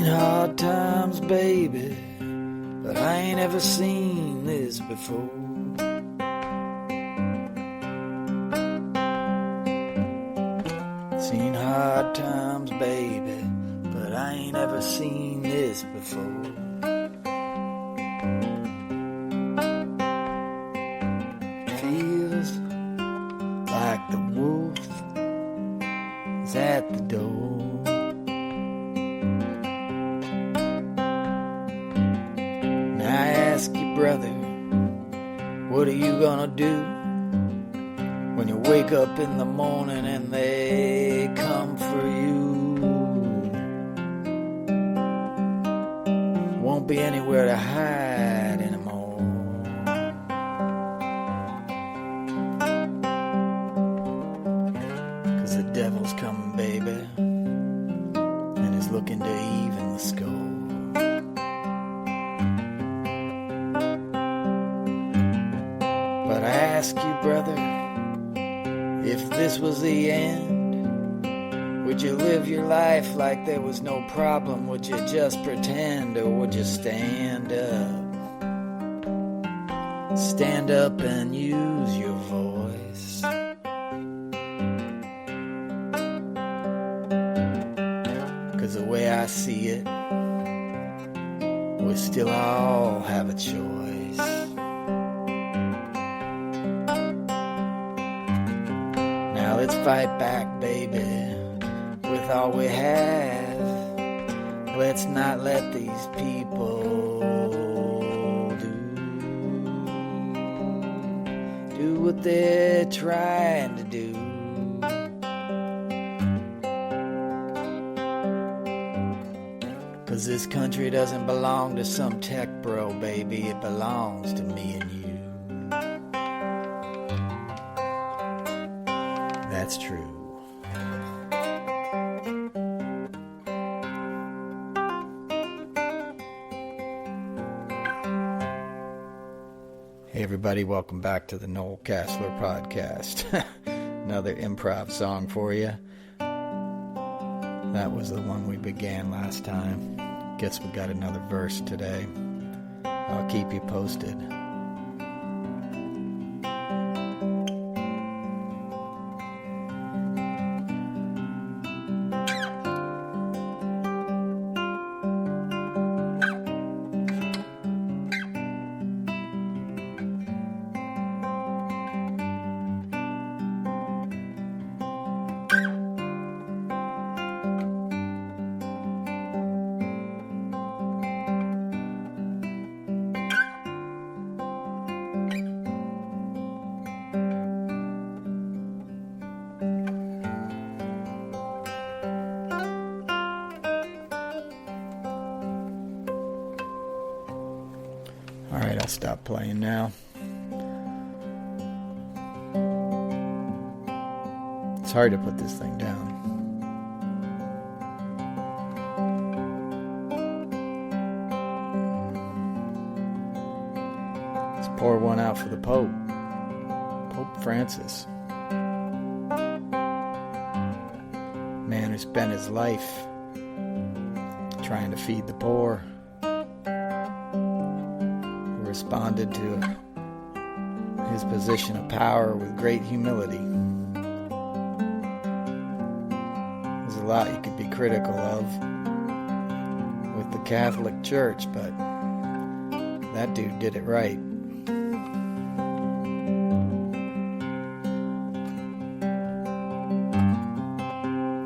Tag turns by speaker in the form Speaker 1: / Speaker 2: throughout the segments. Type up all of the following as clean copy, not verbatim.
Speaker 1: hard times, baby, but I ain't ever seen this before. Seen hard times, baby, but I ain't ever seen this before. Feels like the wolf is at the door. Now I ask you, brother, what are you gonna do when you wake up in the morning and they come for you? Won't be anywhere to hide anymore. Cause the devil's coming, baby, and is looking to even the score. But I ask you, brother, if this was the end, would you live your life like there was no problem? Would you just pretend, or would you stand up? Stand up and use your voice. 'Cause the way I see it, we still all have a choice. Now let's fight back, baby, with all we have. Let's not let these people do what they're trying to do. Cause this country doesn't belong to some tech bro, baby. It belongs to me and you. That's true. Hey everybody, welcome back to the Noel Casler podcast. Another improv song for you. That was the one we began last time. Guess we got another verse today. I'll keep you posted. Alright, I'll stop playing now. It's hard to put this thing down. Let's pour one out for the Pope. Pope Francis. Man who spent his life trying to feed the poor. Responded to his position of power with great humility. There's a lot you could be critical of with the Catholic Church, but that dude did it right.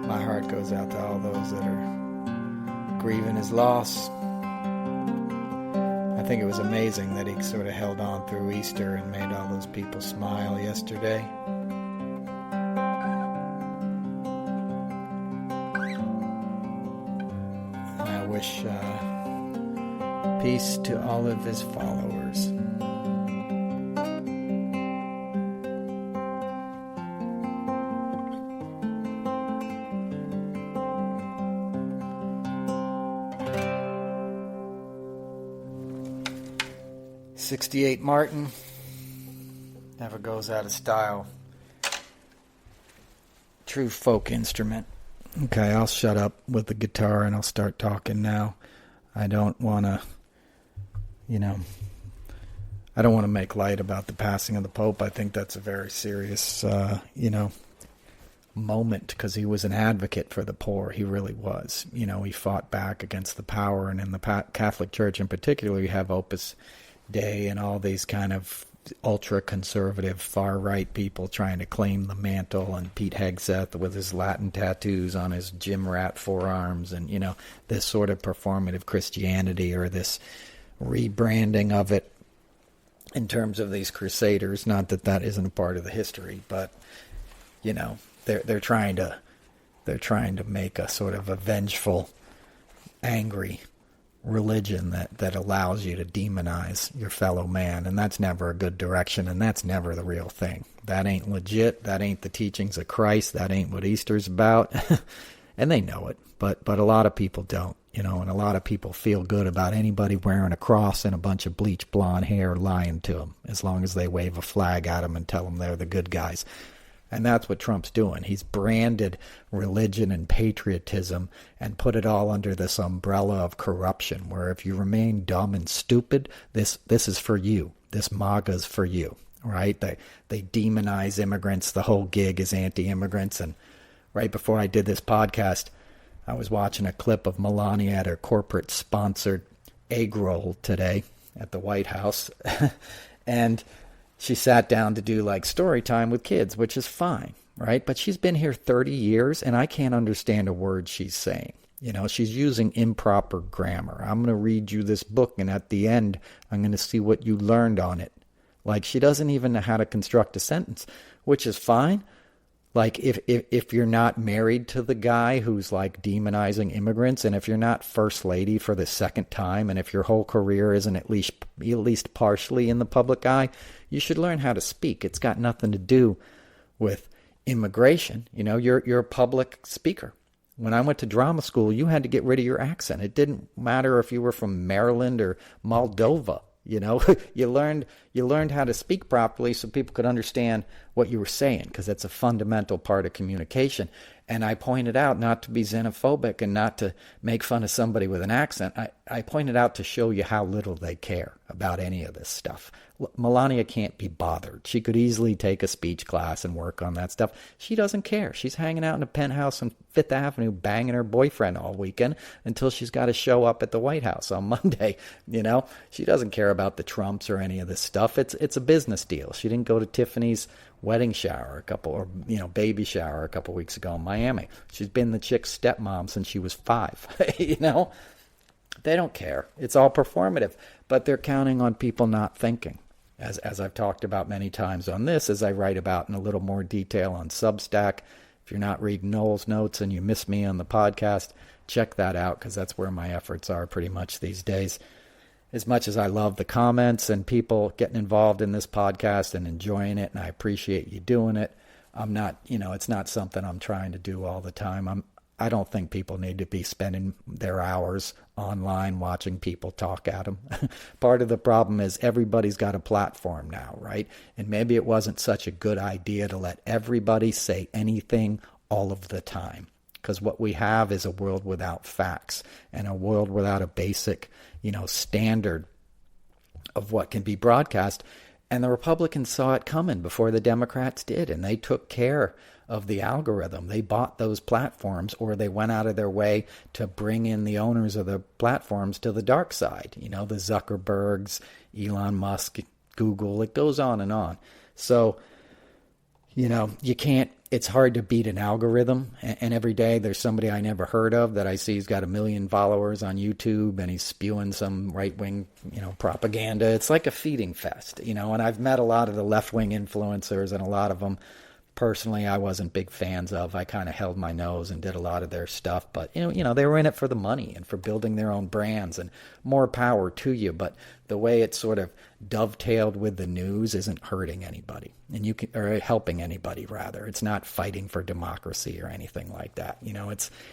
Speaker 1: My heart goes out to all those that are grieving his loss. I think it was amazing that he sort of held on through Easter and made all those people smile yesterday. And I wish peace to all of his followers. '68 Martin never goes out of style. True folk instrument. Okay, I'll shut up with the guitar and I'll start talking now. I don't want to, I don't want to make light about the passing of the Pope. I think that's a very serious, moment, because he was an advocate for the poor. He really was. He fought back against the power, and in the Catholic Church in particular, you have Opus Dei and all these kind of ultra-conservative, far-right people trying to claim the mantle, and Pete Hegseth with his Latin tattoos on his gym rat forearms, and, this sort of performative Christianity, or this rebranding of it in terms of these crusaders. Not that that isn't a part of the history, but, they're trying to make a sort of a vengeful, angry religion that allows you to demonize your fellow man, and that's never a good direction, and that's never the real thing. That ain't legit. That ain't the teachings of Christ. That ain't what Easter's about. And they know it, but a lot of people don't, and a lot of people feel good about anybody wearing a cross and a bunch of bleach blonde hair lying to them, as long as they wave a flag at them and tell them they're the good guys. And that's what Trump's doing. He's branded religion and patriotism and put it all under this umbrella of corruption, where if you remain dumb and stupid, this is for you. This MAGA's for you, right? They demonize immigrants. The whole gig is anti-immigrants. And right before I did this podcast, I was watching a clip of Melania at her corporate-sponsored egg roll today at the White House. And she sat down to do like story time with kids, which is fine, right? But she's been here 30 years, and I can't understand a word she's saying. She's using improper grammar. I'm going to read you this book, and at the end, I'm going to see what you learned on it. Like, she doesn't even know how to construct a sentence, which is fine. Like, if you're not married to the guy who's like demonizing immigrants, and if you're not first lady for the second time, and if your whole career isn't at least partially in the public eye, you should learn how to speak. It's got nothing to do with immigration. You're a public speaker. When I went to drama school, you had to get rid of your accent. It didn't matter if you were from Maryland or Moldova. You learned how to speak properly so people could understand what you were saying, because that's a fundamental part of communication. And I pointed out, not to be xenophobic and not to make fun of somebody with an accent, I pointed out to show you how little they care about any of this stuff. Melania can't be bothered. She could easily take a speech class and work on that stuff. She doesn't care. She's hanging out in a penthouse on Fifth Avenue banging her boyfriend all weekend until she's got to show up at the White House on Monday. She doesn't care about the Trumps or any of this stuff. It's a business deal. She didn't go to Tiffany's wedding shower baby shower a couple weeks ago in Miami. She's been the chick's stepmom since she was 5. They don't care. It's all performative, but they're counting on people not thinking. As I've talked about many times on this, as I write about in a little more detail on Substack. If you're not reading Noel's notes and you miss me on the podcast, check that out, because that's where my efforts are pretty much these days. As much as I love the comments and people getting involved in this podcast and enjoying it, and I appreciate you doing it, I'm not, it's not something I'm trying to do all the time. I don't think people need to be spending their hours online watching people talk at them. Part of the problem is everybody's got a platform now, right? And maybe it wasn't such a good idea to let everybody say anything all of the time. Because what we have is a world without facts, and a world without a basic, standard of what can be broadcast. And the Republicans saw it coming before the Democrats did, and they took care of the algorithm. They bought those platforms, or they went out of their way to bring in the owners of the platforms to the dark side. The Zuckerbergs, Elon Musk, Google, it goes on and on. So, you can't, it's hard to beat an algorithm. And every day there's somebody I never heard of that I see has got 1 million followers on YouTube, and he's spewing some right-wing, propaganda. It's like a feeding fest, and I've met a lot of the left-wing influencers, and a lot of them personally I wasn't big fans of. I kind of held my nose and did a lot of their stuff, but they were in it for the money and for building their own brands, and more power to you. But the way it sort of dovetailed with the news isn't hurting anybody, or helping anybody rather. It's not fighting for democracy or anything like that.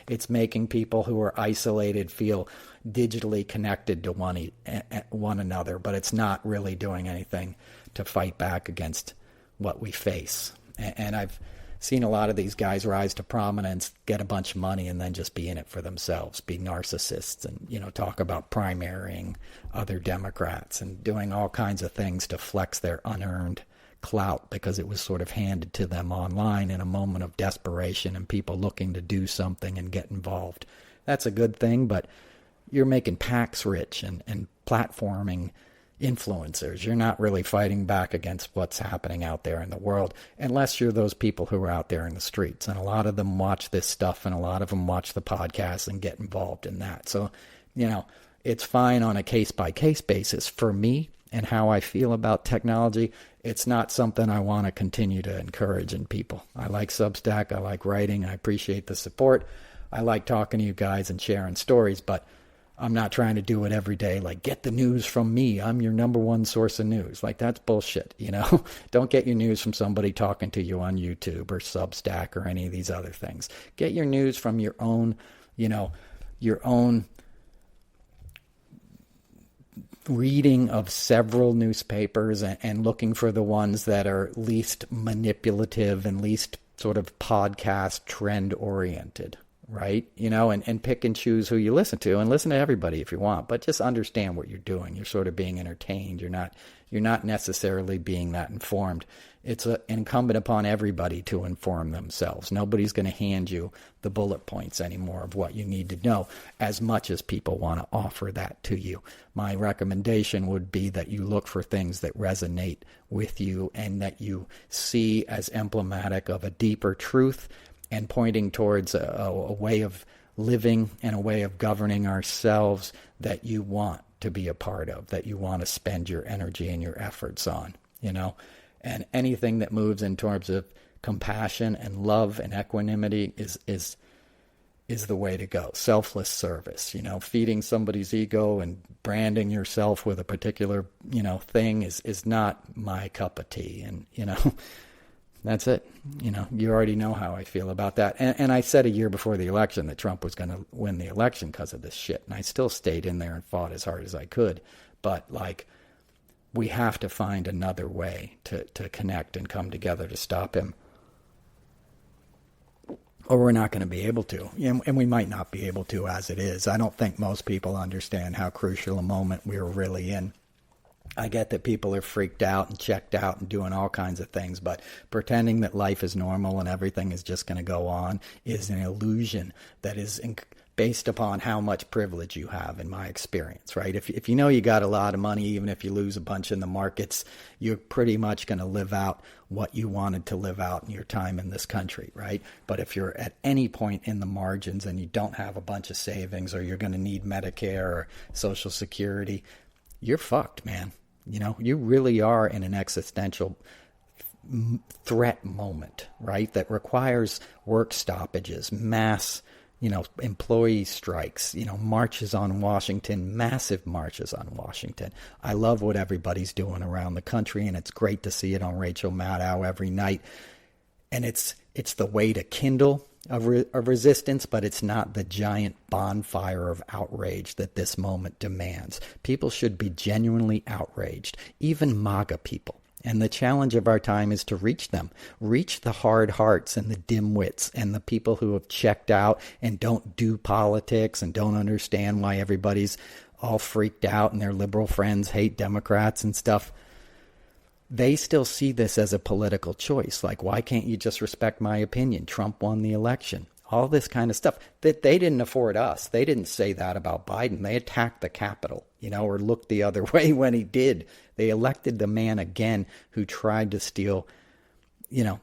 Speaker 1: It's making people who are isolated feel digitally connected to one another, but it's not really doing anything to fight back against what we face. And I've seen a lot of these guys rise to prominence, get a bunch of money, and then just be in it for themselves, be narcissists, and, you know, talk about primarying other Democrats and doing all kinds of things to flex their unearned clout because it was sort of handed to them online in a moment of desperation and people looking to do something and get involved. That's a good thing, but you're making PACs rich and platforming influencers. You're not really fighting back against what's happening out there in the world unless you're those people who are out there in the streets. And a lot of them watch this stuff, and a lot of them watch the podcast and get involved in that. So, you know, it's fine on a case-by-case basis. For me and how I feel about technology, it's not something I want to continue to encourage in people. I like Substack. I like writing. I appreciate the support. I like talking to you guys and sharing stories, but I'm not trying to do it every day. Like, get the news from me. I'm your number one source of news. Like, that's bullshit, you know? Don't get your news from somebody talking to you on YouTube or Substack or any of these other things. Get your news from your own, you know, your own reading of several newspapers and looking for the ones that are least manipulative and least sort of podcast trend oriented. Right? You know, and pick and choose who you listen to, and listen to everybody if you want, but just understand what you're doing. You're sort of being entertained. You're not necessarily being that informed. It's incumbent upon everybody to inform themselves. Nobody's going to hand you the bullet points anymore of what you need to know, as much as people want to offer that to you. My recommendation would be that you look for things that resonate with you and that you see as emblematic of a deeper truth and pointing towards a way of living and a way of governing ourselves that you want to be a part of, that you want to spend your energy and your efforts on, you know. And anything that moves in terms of compassion and love and equanimity is the way to go. Selfless service, you know, feeding somebody's ego and branding yourself with a particular, you know, thing is not my cup of tea. And, you know, that's it. You know, you already know how I feel about that. And I said a year before the election that Trump was going to win the election because of this shit. And I still stayed in there and fought as hard as I could. But, like, we have to find another way to connect and come together to stop him. Or we're not going to be able to. And we might not be able to as it is. I don't think most people understand how crucial a moment we're really in. I get that people are freaked out and checked out and doing all kinds of things, but pretending that life is normal and everything is just going to go on is an illusion that is based upon how much privilege you have, in my experience, right? If you know you got a lot of money, even if you lose a bunch in the markets, you're pretty much going to live out what you wanted to live out in your time in this country, right? But if you're at any point in the margins and you don't have a bunch of savings, or you're going to need Medicare or Social Security, you're fucked, man. You know, you really are in an existential threat moment, right? That requires work stoppages, mass, you know, employee strikes, you know, marches on Washington, massive marches on Washington. I love what everybody's doing around the country, and it's great to see it on Rachel Maddow every night. And it's the way to kindle a resistance, but it's not the giant bonfire of outrage that this moment demands. People should be genuinely outraged, even MAGA people. And the challenge of our time is to reach them, reach the hard hearts and the dimwits and the people who have checked out and don't do politics and don't understand why everybody's all freaked out and their liberal friends hate Democrats and stuff. They still see this as a political choice. Like, why can't you just respect my opinion? Trump won the election. All this kind of stuff that they didn't afford us. They didn't say that about Biden. They attacked the Capitol, you know, or looked the other way when he did. They elected the man again who tried to steal, you know,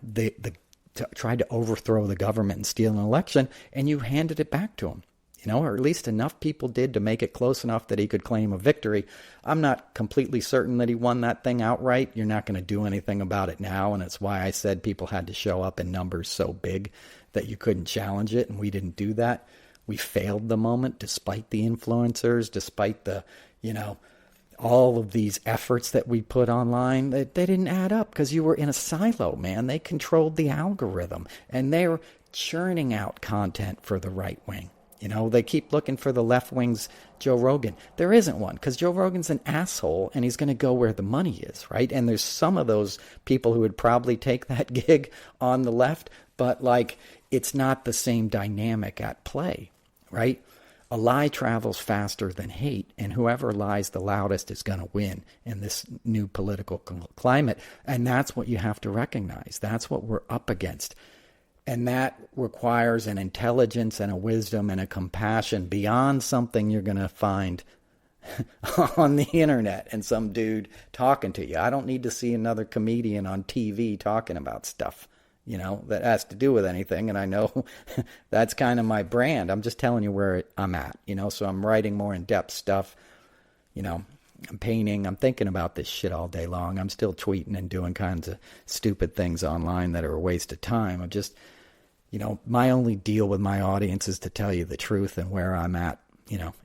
Speaker 1: tried to overthrow the government and steal an election, and you handed it back to him. You know, or at least enough people did to make it close enough that he could claim a victory. I'm not completely certain that he won that thing outright. You're not going to do anything about it now, and it's why I said people had to show up in numbers so big that you couldn't challenge it, and we didn't do that. We failed the moment despite the influencers, despite the, you know, all of these efforts that we put online. They didn't add up because you were in a silo, man. They controlled the algorithm, and they were churning out content for the right wing. You know, they keep looking for the left wing's Joe Rogan. There isn't one because Joe Rogan's an asshole and he's going to go where the money is, right? And there's some of those people who would probably take that gig on the left, But like, it's not the same dynamic at play, right? A lie travels faster than hate, and whoever lies the loudest is going to win in this new political climate. And that's what you have to recognize. That's what we're up against. And that requires an intelligence and a wisdom and a compassion beyond something you're going to find on the internet and some dude talking to you. I don't need to see another comedian on TV talking about stuff, that has to do with anything. And I know that's kind of my brand. I'm just telling you where I'm at, so I'm writing more in-depth stuff, I'm painting, I'm thinking about this shit all day long. I'm still tweeting and doing kinds of stupid things online that are a waste of time. I'm just, my only deal with my audience is to tell you the truth and where I'm at,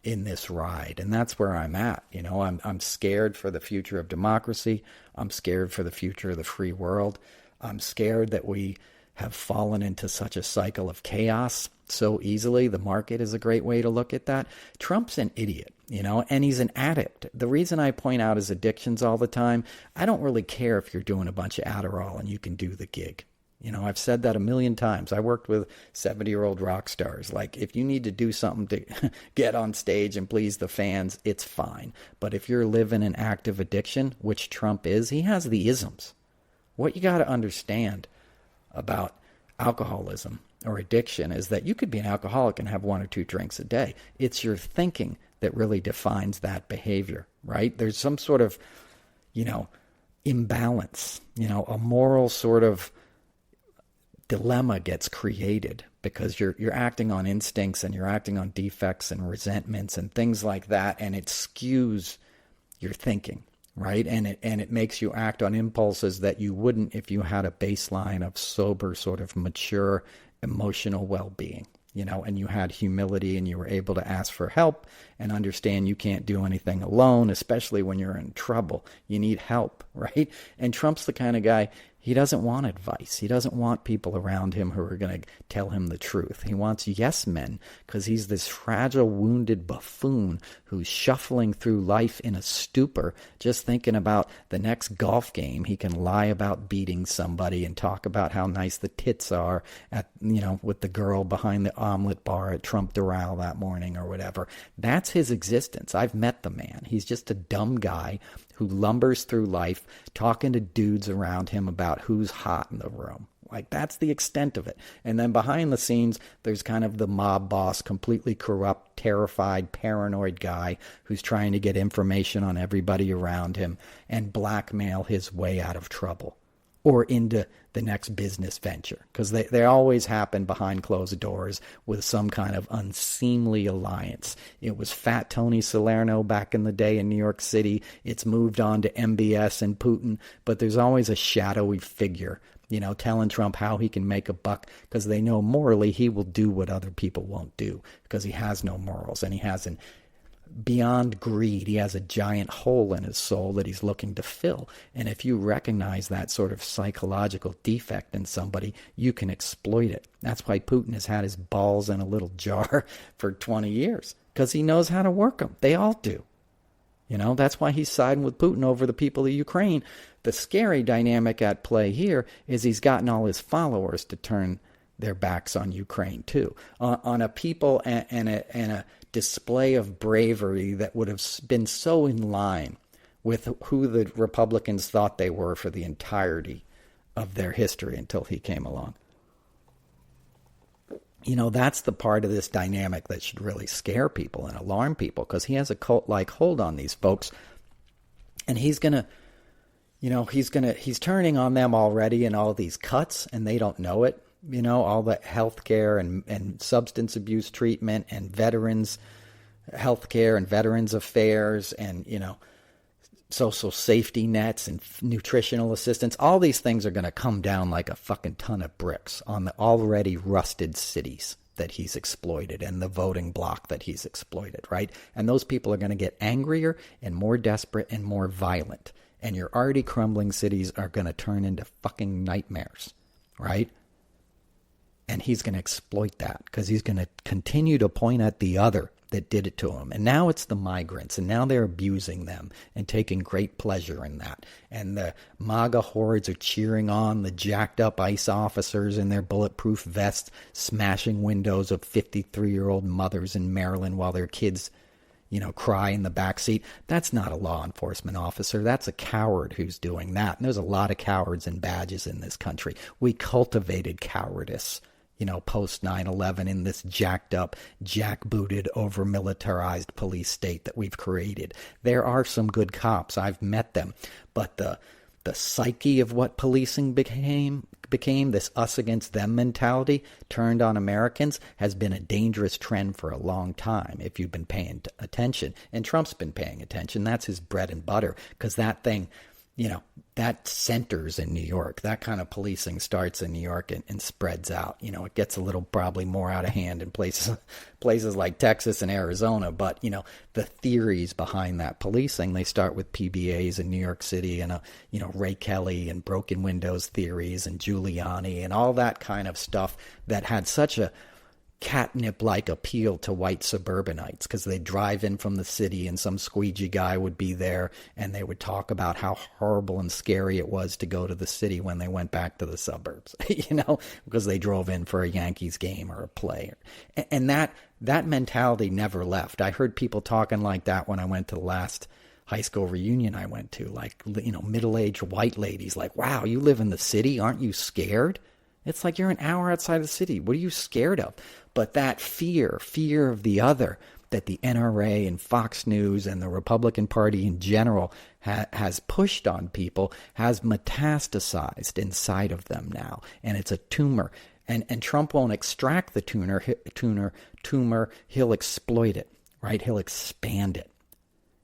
Speaker 1: in this ride. And that's where I'm at. I'm scared for the future of democracy. I'm scared for the future of the free world. I'm scared that we have fallen into such a cycle of chaos so easily. The market is a great way to look at that. Trump's an idiot, and he's an addict. The reason I point out his addictions all the time, I don't really care if you're doing a bunch of Adderall and you can do the gig. I've said that a million times. I worked with 70-year-old rock stars. Like, if you need to do something to get on stage and please the fans, it's fine. But if you're living an active addiction, which Trump is, he has the isms. What you got to understand about alcoholism or addiction is that you could be an alcoholic and have 1 or 2 drinks a day. It's your thinking that really defines that behavior, right? There's some sort of, imbalance, a moral sort of dilemma gets created because you're acting on instincts and you're acting on defects and resentments and things like that, and it skews your thinking, right? And it makes you act on impulses that you wouldn't if you had a baseline of sober, sort of mature emotional well-being, and you had humility and you were able to ask for help and understand you can't do anything alone, especially when you're in trouble. You need help, right? And Trump's the kind of guy, he doesn't want advice. He doesn't want people around him who are going to tell him the truth. He wants yes men because he's this fragile, wounded buffoon who's shuffling through life in a stupor, just thinking about the next golf game. He can lie about beating somebody and talk about how nice the tits are at, with the girl behind the omelet bar at Trump Doral that morning or whatever. That's his existence. I've met the man. He's just a dumb guy who lumbers through life talking to dudes around him about who's hot in the room. Like, that's the extent of it. And then behind the scenes, there's kind of the mob boss, completely corrupt, terrified, paranoid guy who's trying to get information on everybody around him and blackmail his way out of trouble or into the next business venture, because they always happen behind closed doors with some kind of unseemly alliance. It was Fat Tony Salerno back in the day in New York City. It's moved on to MBS and Putin, but there's always a shadowy figure, telling Trump how he can make a buck, because they know morally he will do what other people won't do because he has no morals, and he has beyond greed, he has a giant hole in his soul that he's looking to fill. And if you recognize that sort of psychological defect in somebody, you can exploit it. That's why Putin has had his balls in a little jar for 20 years, because he knows how to work them. They all do. That's why he's siding with Putin over the people of Ukraine. The scary dynamic at play here is he's gotten all his followers to turn their backs on Ukraine too, on a people and a display of bravery that would have been so in line with who the Republicans thought they were for the entirety of their history until he came along. That's the part of this dynamic that should really scare people and alarm people, because he has a cult-like hold on these folks, and he's turning on them already in all these cuts, and they don't know it. All the health care and substance abuse treatment and veterans health care and veterans affairs and, social safety nets and nutritional assistance. All these things are going to come down like a fucking ton of bricks on the already rusted cities that he's exploited and the voting bloc that he's exploited, right? And those people are going to get angrier and more desperate and more violent. And your already crumbling cities are going to turn into fucking nightmares, right? And he's going to exploit that because he's going to continue to point at the other
Speaker 2: that did it to them. And now it's the migrants, and now they're abusing them and taking great pleasure in that. And the MAGA hordes are cheering on the jacked up ICE officers in their bulletproof vests, smashing windows of 53-year-old mothers in Maryland while their kids, cry in the backseat. That's not a law enforcement officer. That's a coward who's doing that. And there's a lot of cowards and badges in this country. We cultivated cowardice, post 9/11 in this jacked up, jackbooted, over-militarized police state that we've created. There are some good cops. I've met them. But the psyche of what policing became this us against them mentality turned on Americans has been a dangerous trend for a long time if you've been paying attention. And Trump's been paying attention. That's his bread and butter, because that thing, that centers in New York. That kind of policing starts in New York and spreads out. It gets a little probably more out of hand in places like Texas and Arizona. But, the theories behind that policing, they start with PBAs in New York City and, Ray Kelly and broken windows theories and Giuliani and all that kind of stuff that had such a catnip-like appeal to white suburbanites, because they'd drive in from the city and some squeegee guy would be there and they would talk about how horrible and scary it was to go to the city when they went back to the suburbs, because they drove in for a Yankees game or a play. And that mentality never left. I heard people talking like that when I went to the last high school reunion I went to, like, middle-aged white ladies, like, wow, you live in the city, aren't you scared? It's like you're an hour outside the city. What are you scared of? But that fear of the other that the NRA and Fox News and the Republican Party in general has pushed on people has metastasized inside of them now. And it's a tumor. And Trump won't extract the tumor. He'll exploit it, right? He'll expand it.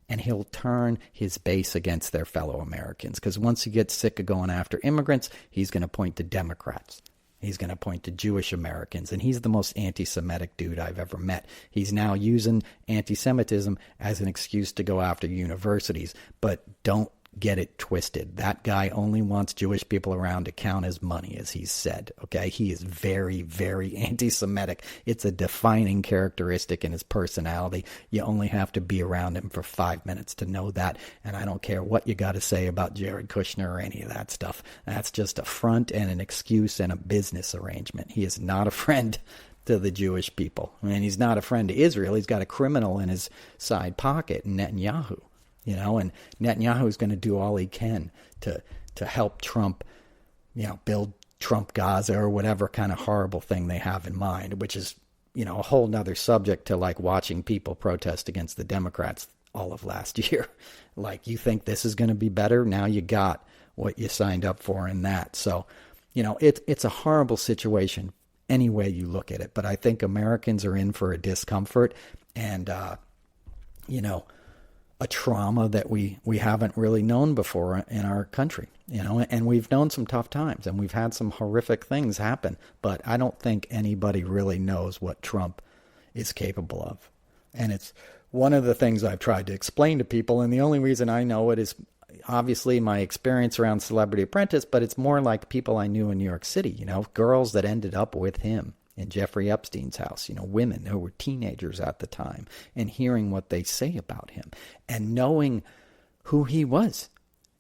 Speaker 2: And he'll turn his base against their fellow Americans. Because once he gets sick of going after immigrants, he's going to point to Democrats. He's going to point to Jewish Americans. And he's the most anti-Semitic dude I've ever met. He's now using anti-Semitism as an excuse to go after universities. But don't get it twisted. That guy only wants Jewish people around to count his money, as he's said. Okay, he is very, very anti-Semitic. It's a defining characteristic in his personality. You only have to be around him for 5 minutes to know that. And I don't care what you got to say about Jared Kushner or any of that stuff. That's just a front and an excuse and a business arrangement. He is not a friend to the Jewish people. I mean, he's not a friend to Israel. He's got a criminal in his side pocket, Netanyahu. And Netanyahu is going to do all he can to help Trump, build Trump Gaza or whatever kind of horrible thing they have in mind, which is, a whole nother subject to like watching people protest against the Democrats all of last year. Like, you think this is going to be better? Now you got what you signed up for in that. So, it's a horrible situation any way you look at it. But I think Americans are in for a discomfort and, a trauma that we haven't really known before in our country, and we've known some tough times and we've had some horrific things happen, but I don't think anybody really knows what Trump is capable of. And it's one of the things I've tried to explain to people. And the only reason I know it is obviously my experience around Celebrity Apprentice, but it's more like people I knew in New York City, girls that ended up with him in Jeffrey Epstein's house, women who were teenagers at the time, and hearing what they say about him and knowing who he was.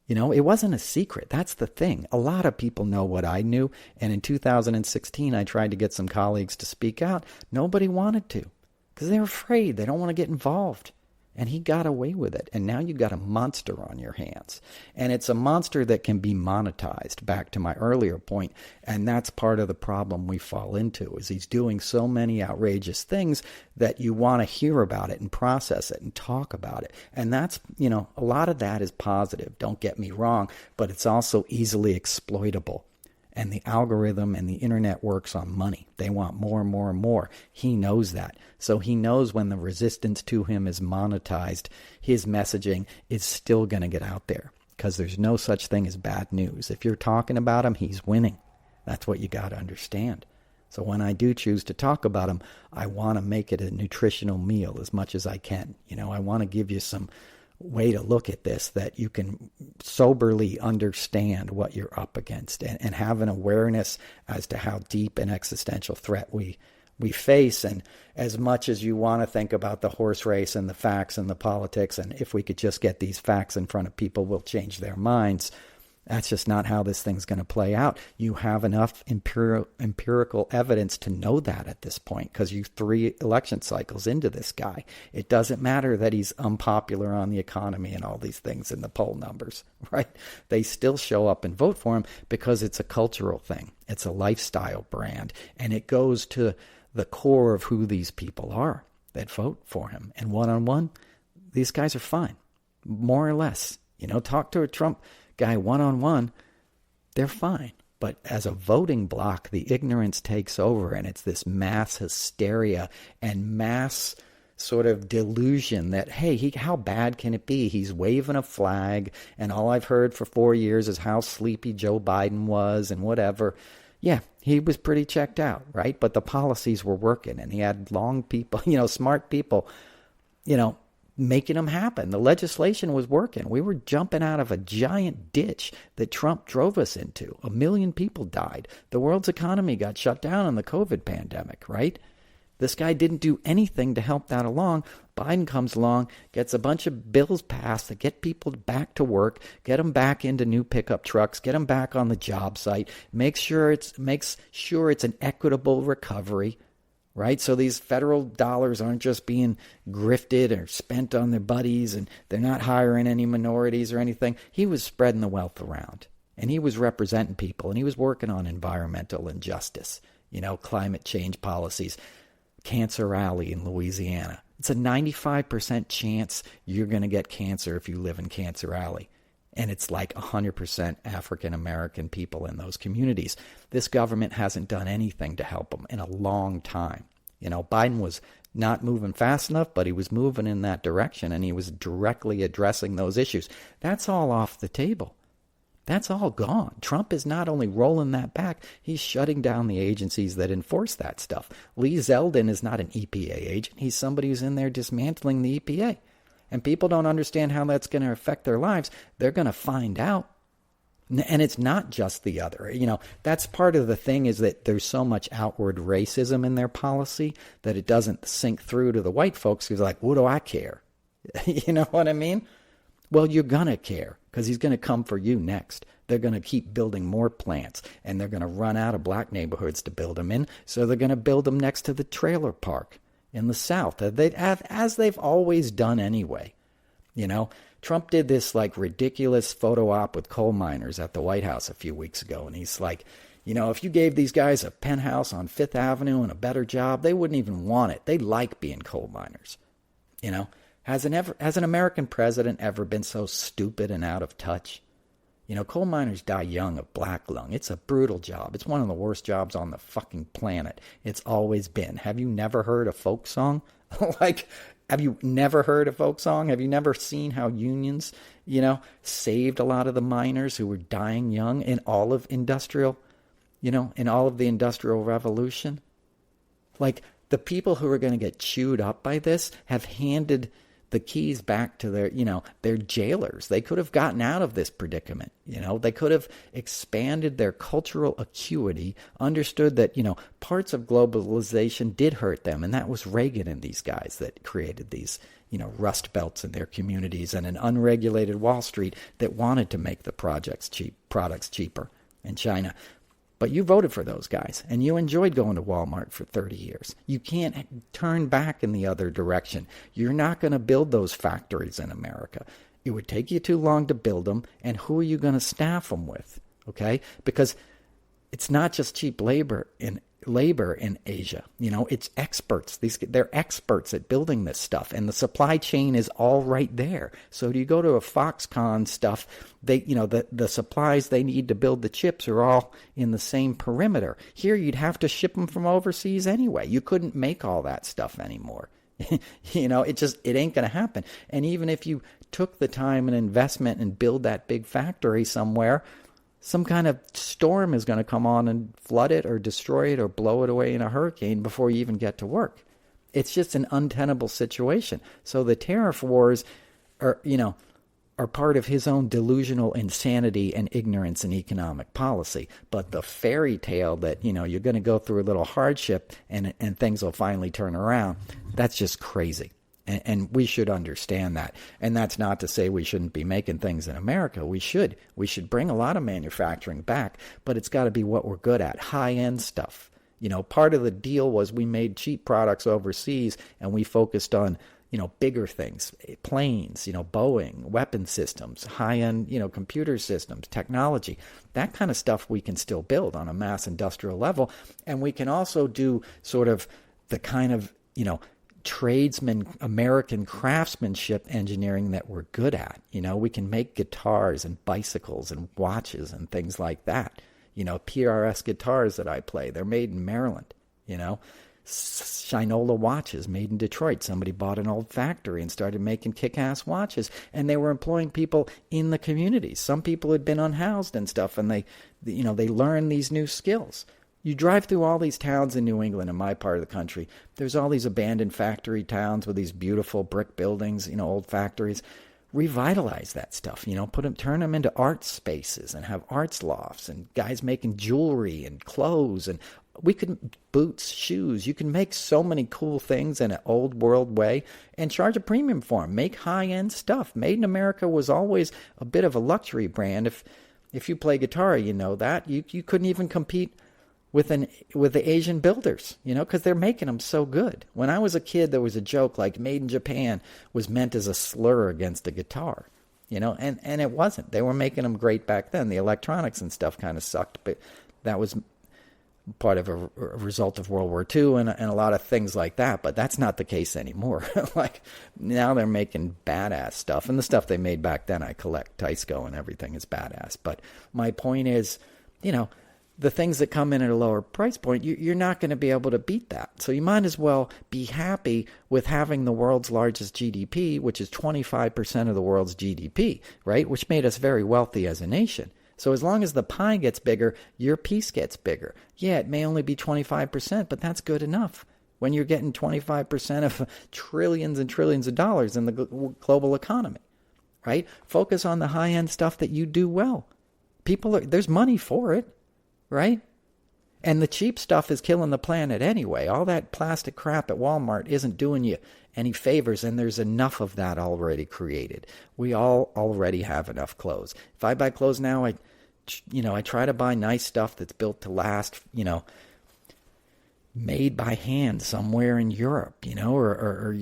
Speaker 2: It wasn't a secret. That's the thing. A lot of people know what I knew. And in 2016, I tried to get some colleagues to speak out. Nobody wanted to because they're afraid. They don't want to get involved. And he got away with it. And now you've got a monster on your hands. And it's a monster that can be monetized, back to my earlier point. And that's part of the problem we fall into, is he's doing so many outrageous things that you want to hear about it and process it and talk about it. And that's, a lot of that is positive. Don't get me wrong. But it's also easily exploitable. And the algorithm and the internet works on money. They want more and more and more. He knows that. So he knows when the resistance to him is monetized, his messaging is still going to get out there, because there's no such thing as bad news. If you're talking about him, he's winning. That's what you got to understand. So when I do choose to talk about him, I want to make it a nutritional meal as much as I can. I want to give you some way to look at this that you can soberly understand what you're up against and have an awareness as to how deep an existential threat we we face. And as much as you want to think about the horse race and the facts and the politics, and if we could just get these facts in front of people, we'll change their minds. That's just not how this thing's going to play out. You have enough empirical evidence to know that at this point, because you're 3 election cycles into this guy. It doesn't matter that he's unpopular on the economy and all these things in the poll numbers, right? They still show up and vote for him because it's a cultural thing. It's a lifestyle brand, and it goes to the core of who these people are that vote for him. And one-on-one, these guys are fine, more or less. Talk to a Trump guy one-on-one, they're fine. But as a voting bloc, the ignorance takes over, and it's this mass hysteria and mass sort of delusion that, hey, how bad can it be? He's waving a flag, and all I've heard for 4 years is how sleepy Joe Biden was and whatever. Yeah, he was pretty checked out, right? But the policies were working, and he had long people, smart people, making them happen. The legislation was working. We were jumping out of a giant ditch that Trump drove us into. 1 million people died. The world's economy got shut down in the COVID pandemic, right? This guy didn't do anything to help that along. Biden comes along, gets a bunch of bills passed that get people back to work, get them back into new pickup trucks, get them back on the job site, makes sure it's an equitable recovery, right? So these federal dollars aren't just being grifted or spent on their buddies, and they're not hiring any minorities or anything. He was spreading the wealth around, and he was representing people, and he was working on environmental injustice, climate change policies, cancer rally in Louisiana. It's a 95% chance you're going to get cancer if you live in Cancer Alley. And it's like 100% African-American people in those communities. This government hasn't done anything to help them in a long time. Biden was not moving fast enough, but he was moving in that direction, and he was directly addressing those issues. That's all off the table. That's all gone. Trump is not only rolling that back, he's shutting down the agencies that enforce that stuff. Lee Zeldin is not an EPA agent. He's somebody who's in there dismantling the EPA. And people don't understand how that's going to affect their lives. They're going to find out. And it's not just the other. That's part of the thing, is that there's so much outward racism in their policy that it doesn't sink through to the white folks who's like, what do I care? You know what I mean? Well, you're going to care, because he's going to come for you next. They're going to keep building more plants, and they're going to run out of black neighborhoods to build them in, so they're going to build them next to the trailer park in the South, as they've always done anyway. Trump did this ridiculous photo op with coal miners at the White House a few weeks ago, and he's like, if you gave these guys a penthouse on Fifth Avenue and a better job, they wouldn't even want it. They like being coal miners. Has an American president ever been so stupid and out of touch? Coal miners die young of black lung. It's a brutal job. It's one of the worst jobs on the fucking planet. It's always been. Have you never heard a folk song? Have you never heard a folk song? Have you never seen how unions, saved a lot of the miners who were dying young in all of industrial, in all of the Industrial Revolution? The people who are going to get chewed up by this have handed the keys back to their jailers. They could have gotten out of this predicament. They could have expanded their cultural acuity, understood that, parts of globalization did hurt them. And that was Reagan and these guys that created these, rust belts in their communities, and an unregulated Wall Street that wanted to make the products cheaper in China. But you voted for those guys, and you enjoyed going to Walmart for 30 years. You can't turn back in the other direction. You're not going to build those factories in America. It would take you too long to build them, and who are you going to staff them with? Okay? Because it's not just cheap labor in Asia. It's experts. They're experts at building this stuff, and the supply chain is all right there. So do you go to a Foxconn stuff, the supplies they need to build the chips are all in the same perimeter. Here you'd have to ship them from overseas anyway. You couldn't make all that stuff anymore. It ain't going to happen. And even if you took the time and investment and build that big factory somewhere, some kind of storm is going to come on and flood it or destroy it or blow it away in a hurricane before you even get to work. It's just an untenable situation. So the tariff wars are, are part of his own delusional insanity and ignorance in economic policy. But the fairy tale that, you're going to go through a little hardship and things will finally turn around, that's just crazy. And we should understand that. And that's not to say we shouldn't be making things in America. We should. We should bring a lot of manufacturing back, but it's got to be what we're good at, high-end stuff. Part of the deal was we made cheap products overseas and we focused on, bigger things, planes, Boeing, weapon systems, high-end, computer systems, technology. That kind of stuff we can still build on a mass industrial level. And we can also do sort of the kind of, tradesman, American craftsmanship engineering that we're good at. We can make guitars and bicycles and watches and things like that. PRS guitars that I play, they're made in Maryland. Shinola watches made in Detroit. Somebody bought an old factory and started making kick-ass watches, and they were employing people in the communities. Some people had been unhoused and stuff, and they learned these new skills. You drive through all these towns in New England, in my part of the country, there's all these abandoned factory towns with these beautiful brick buildings, old factories. Revitalize that stuff, turn them into art spaces and have arts lofts and guys making jewelry and clothes and boots, shoes. You can make so many cool things in an old world way and charge a premium for them. Make high-end stuff. Made in America was always a bit of a luxury brand. If you play guitar, that. You couldn't even compete with the Asian builders, because they're making them so good. When I was a kid, there was a joke like "made in Japan" was meant as a slur against a guitar, and it wasn't. They were making them great back then. The electronics and stuff kind of sucked, but that was part of a result of World War II and a lot of things like that. But that's not the case anymore. Like now they're making badass stuff, and the stuff they made back then, I collect. Tyco and everything is badass. But my point is, the things that come in at a lower price point, you're not going to be able to beat that. So you might as well be happy with having the world's largest GDP, which is 25% of the world's GDP, right? Which made us very wealthy as a nation. So as long as the pie gets bigger, your piece gets bigger. Yeah, it may only be 25%, but that's good enough. When you're getting 25% of trillions and trillions of dollars in the global economy, right? Focus on the high-end stuff that you do well. There's money for it. Right? And the cheap stuff is killing the planet anyway. All that plastic crap at Walmart isn't doing you any favors, and there's enough of that already created. We all already have enough clothes. If I buy clothes now, I try to buy nice stuff that's built to last, made by hand somewhere in Europe, or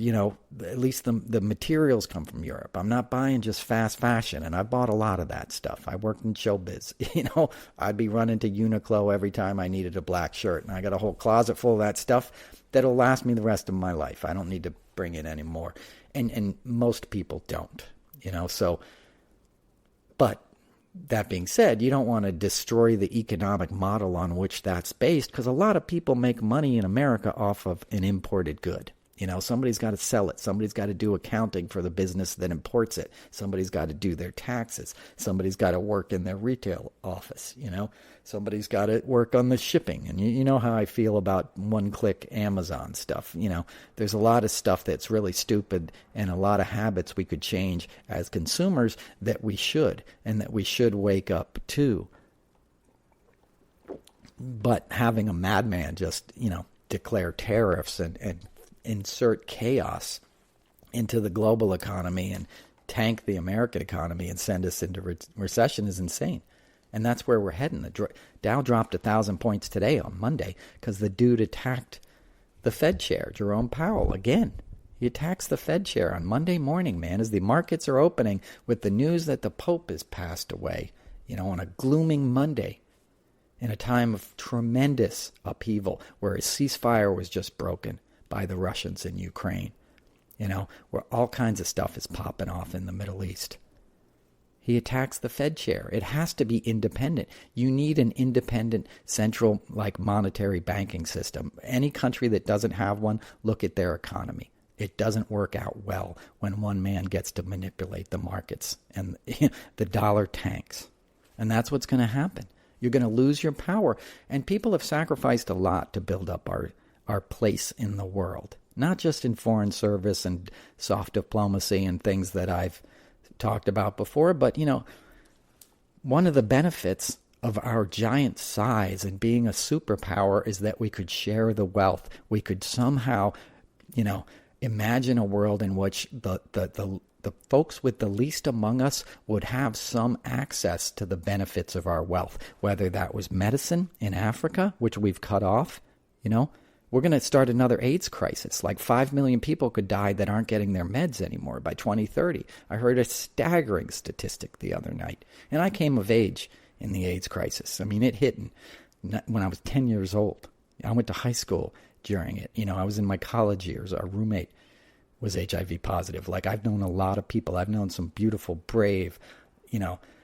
Speaker 2: at least the materials come from Europe. I'm not buying just fast fashion, and I bought a lot of that stuff. I worked in showbiz, I'd be running to Uniqlo every time I needed a black shirt, and I got a whole closet full of that stuff that'll last me the rest of my life. I don't need to bring it anymore, and most people don't, but that being said, you don't want to destroy the economic model on which that's based, because a lot of people make money in America off of an imported good. Somebody's got to sell it. Somebody's got to do accounting for the business that imports it. Somebody's got to do their taxes. Somebody's got to work in their retail office. Somebody's got to work on the shipping. And you know how I feel about one-click Amazon stuff. There's a lot of stuff that's really stupid and a lot of habits we could change as consumers that we should wake up to. But having a madman just, declare tariffs and insert chaos into the global economy and tank the American economy and send us into recession is insane. And that's where we're heading. The Dow dropped 1,000 points today on Monday because the dude attacked the Fed chair, Jerome Powell, again. He attacks the Fed chair on Monday morning, man, as the markets are opening with the news that the Pope has passed away, on a glooming Monday in a time of tremendous upheaval where a ceasefire was just broken by the Russians in Ukraine, where all kinds of stuff is popping off in the Middle East. He attacks the Fed chair. It has to be independent. You need an independent central, monetary banking system. Any country that doesn't have one, look at their economy. It doesn't work out well when one man gets to manipulate the markets and the dollar tanks. And that's what's going to happen. You're going to lose your power. And people have sacrificed a lot to build up our place in the world, not just in foreign service and soft diplomacy and things that I've talked about before, but, one of the benefits of our giant size and being a superpower is that we could share the wealth. We could somehow, imagine a world in which the folks with the least among us would have some access to the benefits of our wealth, whether that was medicine in Africa, which we've cut off. We're going to start another AIDS crisis. Like 5 million people could die that aren't getting their meds anymore by 2030. I heard a staggering statistic the other night. And I came of age in the AIDS crisis. I mean, it hit when I was 10 years old. I went to high school during it. I was in my college years. Our roommate was HIV positive. Like, I've known a lot of people. I've known some beautiful, brave,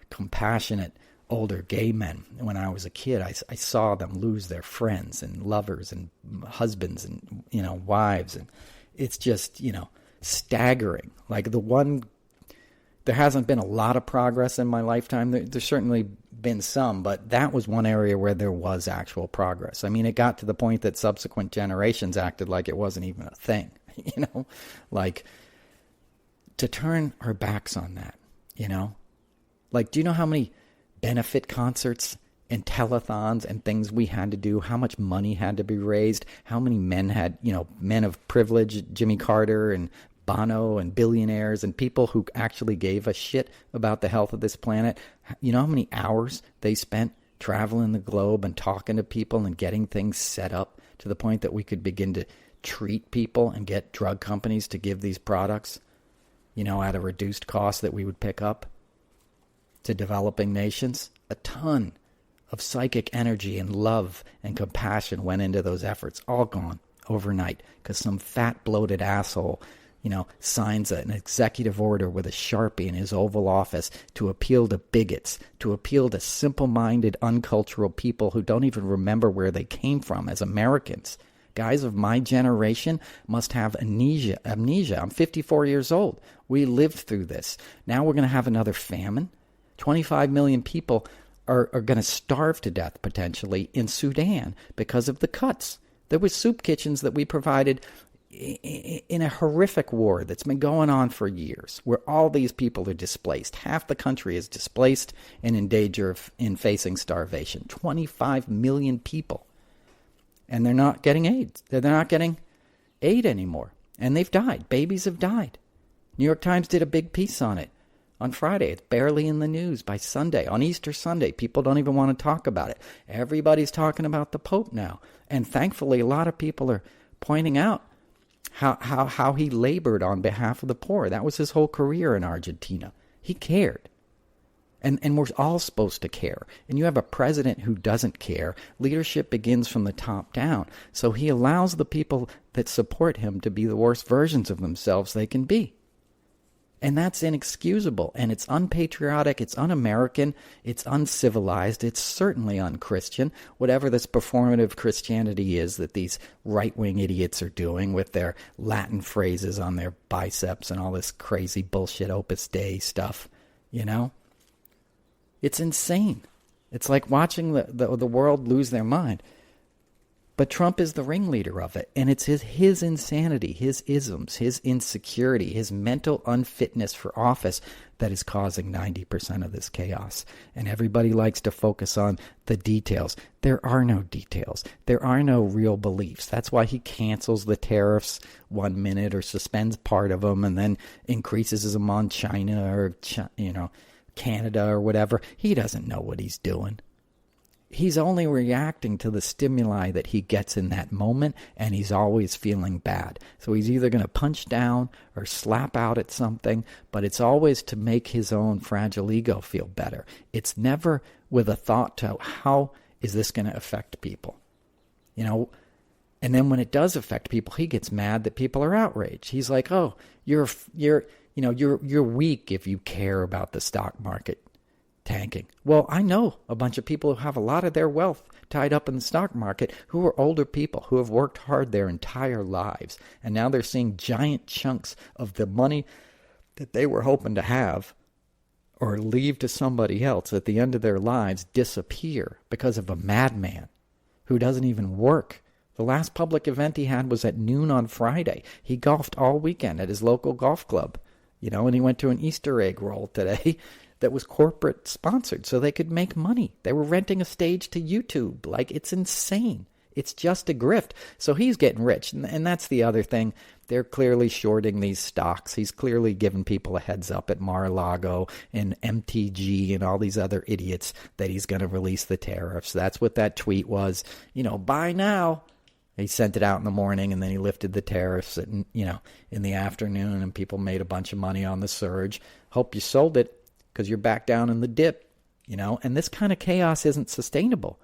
Speaker 2: compassionate, older gay men. When I was a kid, I saw them lose their friends and lovers and husbands and, wives. And it's just, staggering. Like, there hasn't been a lot of progress in my lifetime. There's certainly been some, but that was one area where there was actual progress. I mean, it got to the point that subsequent generations acted like it wasn't even a thing, like, to turn our backs on that, like, do you know how many benefit concerts and telethons and things we had to do, how much money had to be raised, how many men had, men of privilege, Jimmy Carter and Bono and billionaires and people who actually gave a shit about the health of this planet. You know how many hours they spent traveling the globe and talking to people and getting things set up to the point that we could begin to treat people and get drug companies to give these products, at a reduced cost that we would pick up to developing nations? A ton of psychic energy and love and compassion went into those efforts, all gone overnight because some fat bloated asshole signs an executive order with a Sharpie in his Oval Office to appeal to bigots, to appeal to simple-minded, uncultural people who don't even remember where they came from as Americans. Guys of my generation must have amnesia. I'm 54 years old. We lived through this. Now we're going to have another famine. 25 million people are going to starve to death potentially in Sudan because of the cuts. There was soup kitchens that we provided in a horrific war that's been going on for years, where all these people are displaced. Half the country is displaced and in danger in facing starvation. 25 million people. And they're not getting aid. They're not getting aid anymore. And they've died. Babies have died. New York Times did a big piece on it on Friday. It's barely in the news by Sunday. On Easter Sunday, people don't even want to talk about it. Everybody's talking about the Pope now. And thankfully, a lot of people are pointing out how he labored on behalf of the poor. That was his whole career in Argentina. He cared. And we're all supposed to care. And you have a president who doesn't care. Leadership begins from the top down. So he allows the people that support him to be the worst versions of themselves they can be. And that's inexcusable. And it's unpatriotic. It's un-American. It's uncivilized. It's certainly un-Christian. Whatever this performative Christianity is that these right-wing idiots are doing with their Latin phrases on their biceps and all this crazy bullshit Opus Dei stuff, It's insane. It's like watching the world lose their mind. But Trump is the ringleader of it, and it's his insanity, his isms, his insecurity, his mental unfitness for office that is causing 90% of this chaos. And everybody likes to focus on the details. There are no details. There are no real beliefs. That's why he cancels the tariffs 1 minute or suspends part of them and then increases them on China or, Canada or whatever. He doesn't know what he's doing. He's only reacting to the stimuli that he gets in that moment, and he's always feeling bad. So he's either going to punch down or slap out at something, but it's always to make his own fragile ego feel better. It's never with a thought to how is this going to affect people, And then when it does affect people, he gets mad that people are outraged. He's like, "Oh, you're weak if you care about the stock market tanking." Well, I know a bunch of people who have a lot of their wealth tied up in the stock market who are older people who have worked hard their entire lives. And now they're seeing giant chunks of the money that they were hoping to have or leave to somebody else at the end of their lives disappear because of a madman who doesn't even work. The last public event he had was at noon on Friday. He golfed all weekend at his local golf club. And he went to an Easter egg roll today that was corporate sponsored so they could make money. They were renting a stage to YouTube. Like, it's insane. It's just a grift. So he's getting rich. And that's the other thing. They're clearly shorting these stocks. He's clearly giving people a heads up at Mar-a-Lago and MTG and all these other idiots that he's going to release the tariffs. That's what that tweet was. Buy now. He sent it out in the morning, and then he lifted the tariffs in the afternoon, and people made a bunch of money on the surge. Hope you sold it because you're back down in the dip, And this kind of chaos isn't sustainable.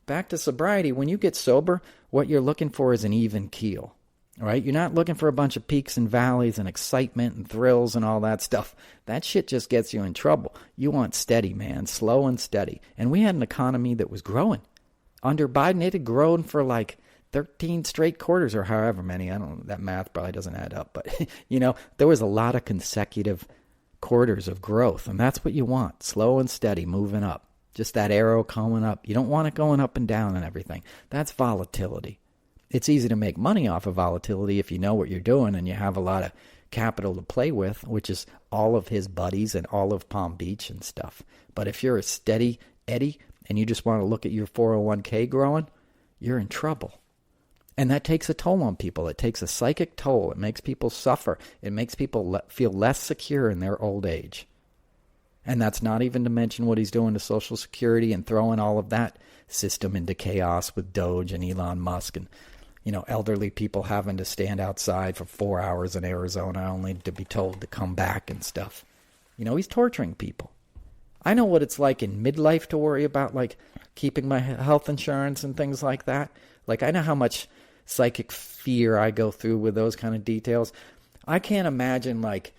Speaker 2: Back to sobriety. When you get sober, what you're looking for is an even keel, right? You're not looking for a bunch of peaks and valleys and excitement and thrills and all that stuff. That shit just gets you in trouble. You want steady, man, slow and steady. And we had an economy that was growing. Under Biden, it had grown for like 13 straight quarters or however many. I don't know. That math probably doesn't add up. But, there was a lot of consecutive quarters of growth. And that's what you want. Slow and steady, moving up. Just that arrow coming up. You don't want it going up and down and everything. That's volatility. It's easy to make money off of volatility if you know what you're doing and you have a lot of capital to play with, which is all of his buddies and all of Palm Beach and stuff. But if you're a steady Eddie and you just want to look at your 401k growing, you're in trouble. And that takes a toll on people. It takes a psychic toll. It makes people suffer. It makes people feel less secure in their old age. And that's not even to mention what he's doing to Social Security and throwing all of that system into chaos with Doge and Elon Musk and, elderly people having to stand outside for 4 hours in Arizona only to be told to come back and stuff. He's torturing people. I know what it's like in midlife to worry about, like, keeping my health insurance and things like that. Like, I know how much psychic fear I go through with those kind of details. I can't imagine, like,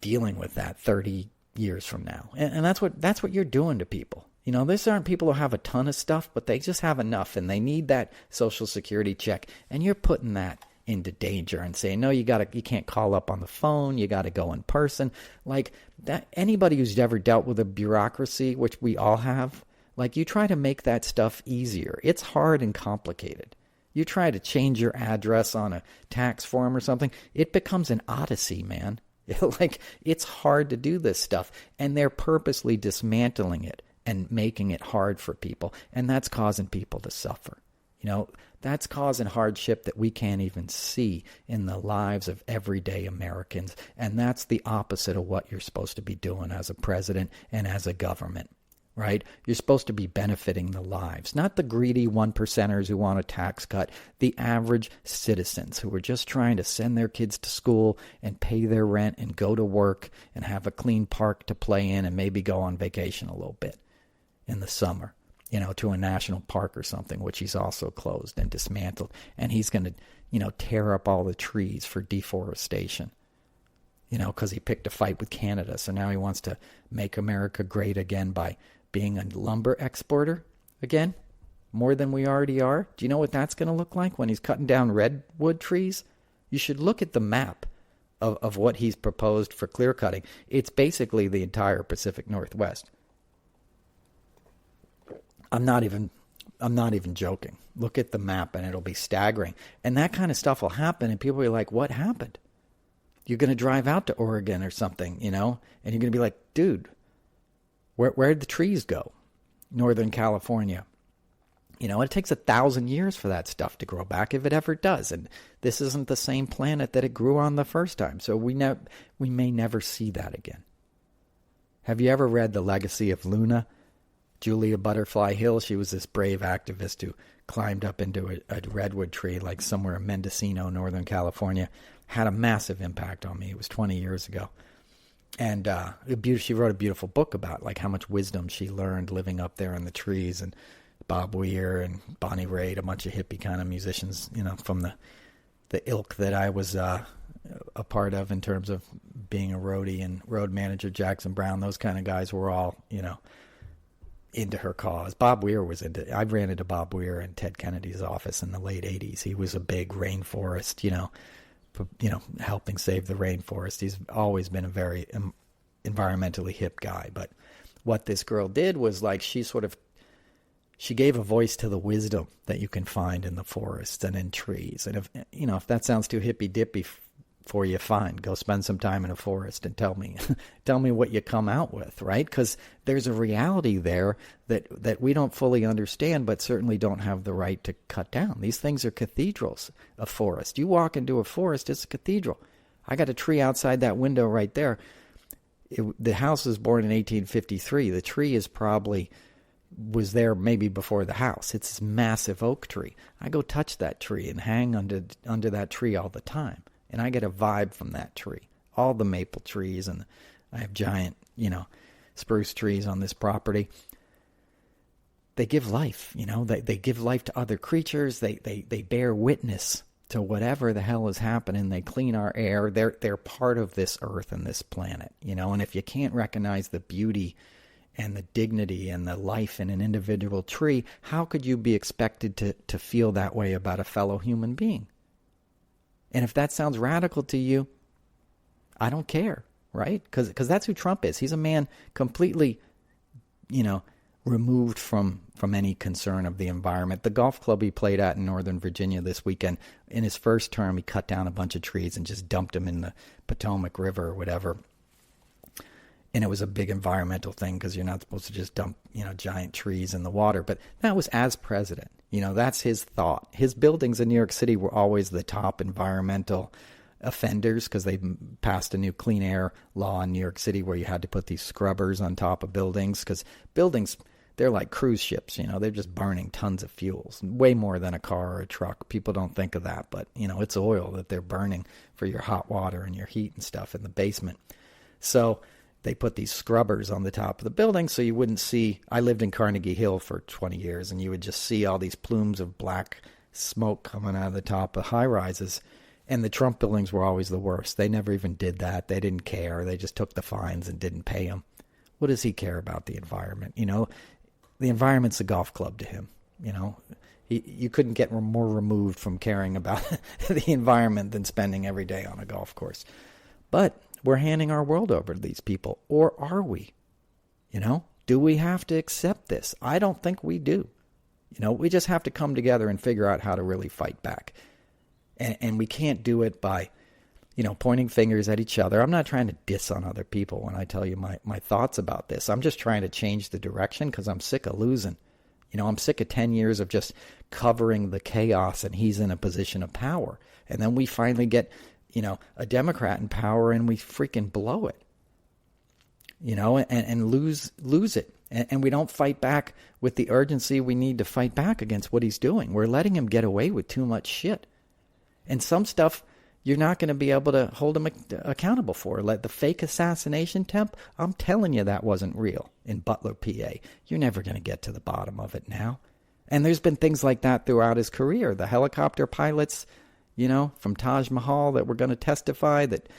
Speaker 2: dealing with that 30 years from now. And that's what you're doing to people. These aren't people who have a ton of stuff, but they just have enough, and they need that Social Security check. And you're putting that into danger and saying, no, you can't call up on the phone. You got to go in person. Like that, anybody who's ever dealt with a bureaucracy, which we all have, like you try to make that stuff easier. It's hard and complicated. You try to change your address on a tax form or something. It becomes an odyssey, man. Like, it's hard to do this stuff, and they're purposely dismantling it and making it hard for people, and that's causing people to suffer. That's causing hardship that we can't even see in the lives of everyday Americans, and that's the opposite of what you're supposed to be doing as a president and as a government, right? You're supposed to be benefiting the lives, not the greedy 1%ers who want a tax cut, the average citizens who are just trying to send their kids to school and pay their rent and go to work and have a clean park to play in and maybe go on vacation a little bit in the summer, to a national park or something, which he's also closed and dismantled. And he's going to, tear up all the trees for deforestation, because he picked a fight with Canada. So now he wants to make America great again by being a lumber exporter again, more than we already are. Do you know what that's going to look like when he's cutting down redwood trees? You should look at the map of what he's proposed for clear cutting. It's basically the entire Pacific Northwest. I'm not even joking. Look at the map and it'll be staggering. And that kind of stuff will happen and people will be like, what happened? You're going to drive out to Oregon or something, and you're going to be like, dude, where'd the trees go? Northern California. It takes 1,000 years for that stuff to grow back, if it ever does. And this isn't the same planet that it grew on the first time. So we may never see that again. Have you ever read The Legacy of Luna? Julia Butterfly Hill, she was this brave activist who climbed up into a redwood tree like somewhere in Mendocino, Northern California. Had a massive impact on me. It was 20 years ago. And she wrote a beautiful book about like how much wisdom she learned living up there in the trees. And Bob Weir and Bonnie Raitt, a bunch of hippie kind of musicians, from the ilk that I was a part of in terms of being a roadie and road manager, Jackson Brown, those kind of guys were all, into her cause. Bob Weir was I ran into Bob Weir in Ted Kennedy's office in the late 80s. He was a big rainforest, helping save the rainforest. He's always been a very environmentally hip guy. But what this girl did was like she gave a voice to the wisdom that you can find in the forest and in trees. And if that sounds too hippy dippy for you, fine. Go spend some time in a forest and tell me, tell me what you come out with, right? Because there's a reality there that we don't fully understand, but certainly don't have the right to cut down. These things are cathedrals, a forest. You walk into a forest, it's a cathedral. I got a tree outside that window right there. The house was born in 1853. The tree is probably was there maybe before the house. It's this massive oak tree. I go touch that tree and hang under that tree all the time. And I get a vibe from that tree. All the maple trees, and I have giant, spruce trees on this property. They give life, they give life to other creatures. They bear witness to whatever the hell is happening. They clean our air. They're part of this earth and this planet, and if you can't recognize the beauty and the dignity and the life in an individual tree, how could you be expected to feel that way about a fellow human being? And if that sounds radical to you, I don't care, right? Because that's who Trump is. He's a man completely, removed from any concern of the environment. The golf club he played at in Northern Virginia this weekend, in his first term, he cut down a bunch of trees and just dumped them in the Potomac River or whatever. And it was a big environmental thing because you're not supposed to just dump, giant trees in the water. But that was as president. That's his thought. His buildings in New York City were always the top environmental offenders because they passed a new clean air law in New York City where you had to put these scrubbers on top of buildings because buildings, they're like cruise ships. They're just burning tons of fuels, way more than a car or a truck. People don't think of that, but, it's oil that they're burning for your hot water and your heat and stuff in the basement. So they put these scrubbers on the top of the building so you wouldn't see. I lived in Carnegie Hill for 20 years, and you would just see all these plumes of black smoke coming out of the top of high-rises. And the Trump buildings were always the worst. They never even did that. They didn't care. They just took the fines and didn't pay them. What does he care about the environment? The environment's a golf club to him. You couldn't get more removed from caring about the environment than spending every day on a golf course. But we're handing our world over to these people. Or are we? Do we have to accept this? I don't think we do. We just have to come together and figure out how to really fight back. And we can't do it by, pointing fingers at each other. I'm not trying to diss on other people when I tell you my thoughts about this. I'm just trying to change the direction because I'm sick of losing. I'm sick of 10 years of just covering the chaos and he's in a position of power. And then we finally get a Democrat in power and we freaking blow it, and lose it. And we don't fight back with the urgency we need to fight back against what he's doing. We're letting him get away with too much shit. And some stuff you're not going to be able to hold him accountable for. Like the fake assassination attempt, I'm telling you that wasn't real in Butler, PA. You're never going to get to the bottom of it now. And there's been things like that throughout his career. The helicopter pilots, from Taj Mahal that were going to testify that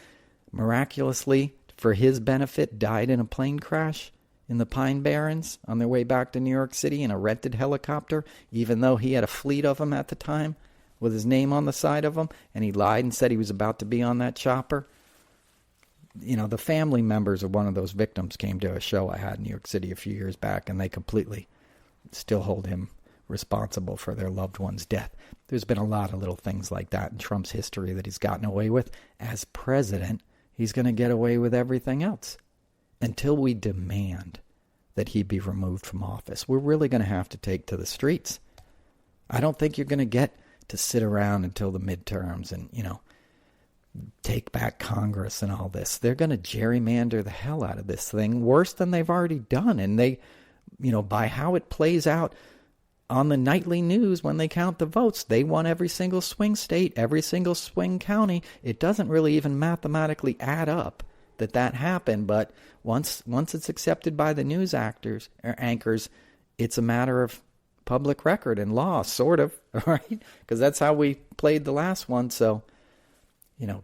Speaker 2: miraculously, for his benefit, died in a plane crash in the Pine Barrens on their way back to New York City in a rented helicopter, even though he had a fleet of them at the time with his name on the side of them, and he lied and said he was about to be on that chopper. The family members of one of those victims came to a show I had in New York City a few years back, and they completely still hold him responsible for their loved one's death. There's been a lot of little things like that in Trump's history that he's gotten away with. As president, he's going to get away with everything else until we demand that he be removed from office. We're really going to have to take to the streets. I don't think you're going to get to sit around until the midterms and, take back Congress and all this. They're going to gerrymander the hell out of this thing, worse than they've already done. And they, by how it plays out on the nightly news when they count the votes, they won every single swing state, every single swing county. It doesn't really even mathematically add up that happened, but once it's accepted by the news anchors, it's a matter of public record and law, sort of, right? Because that's how we played the last one. So,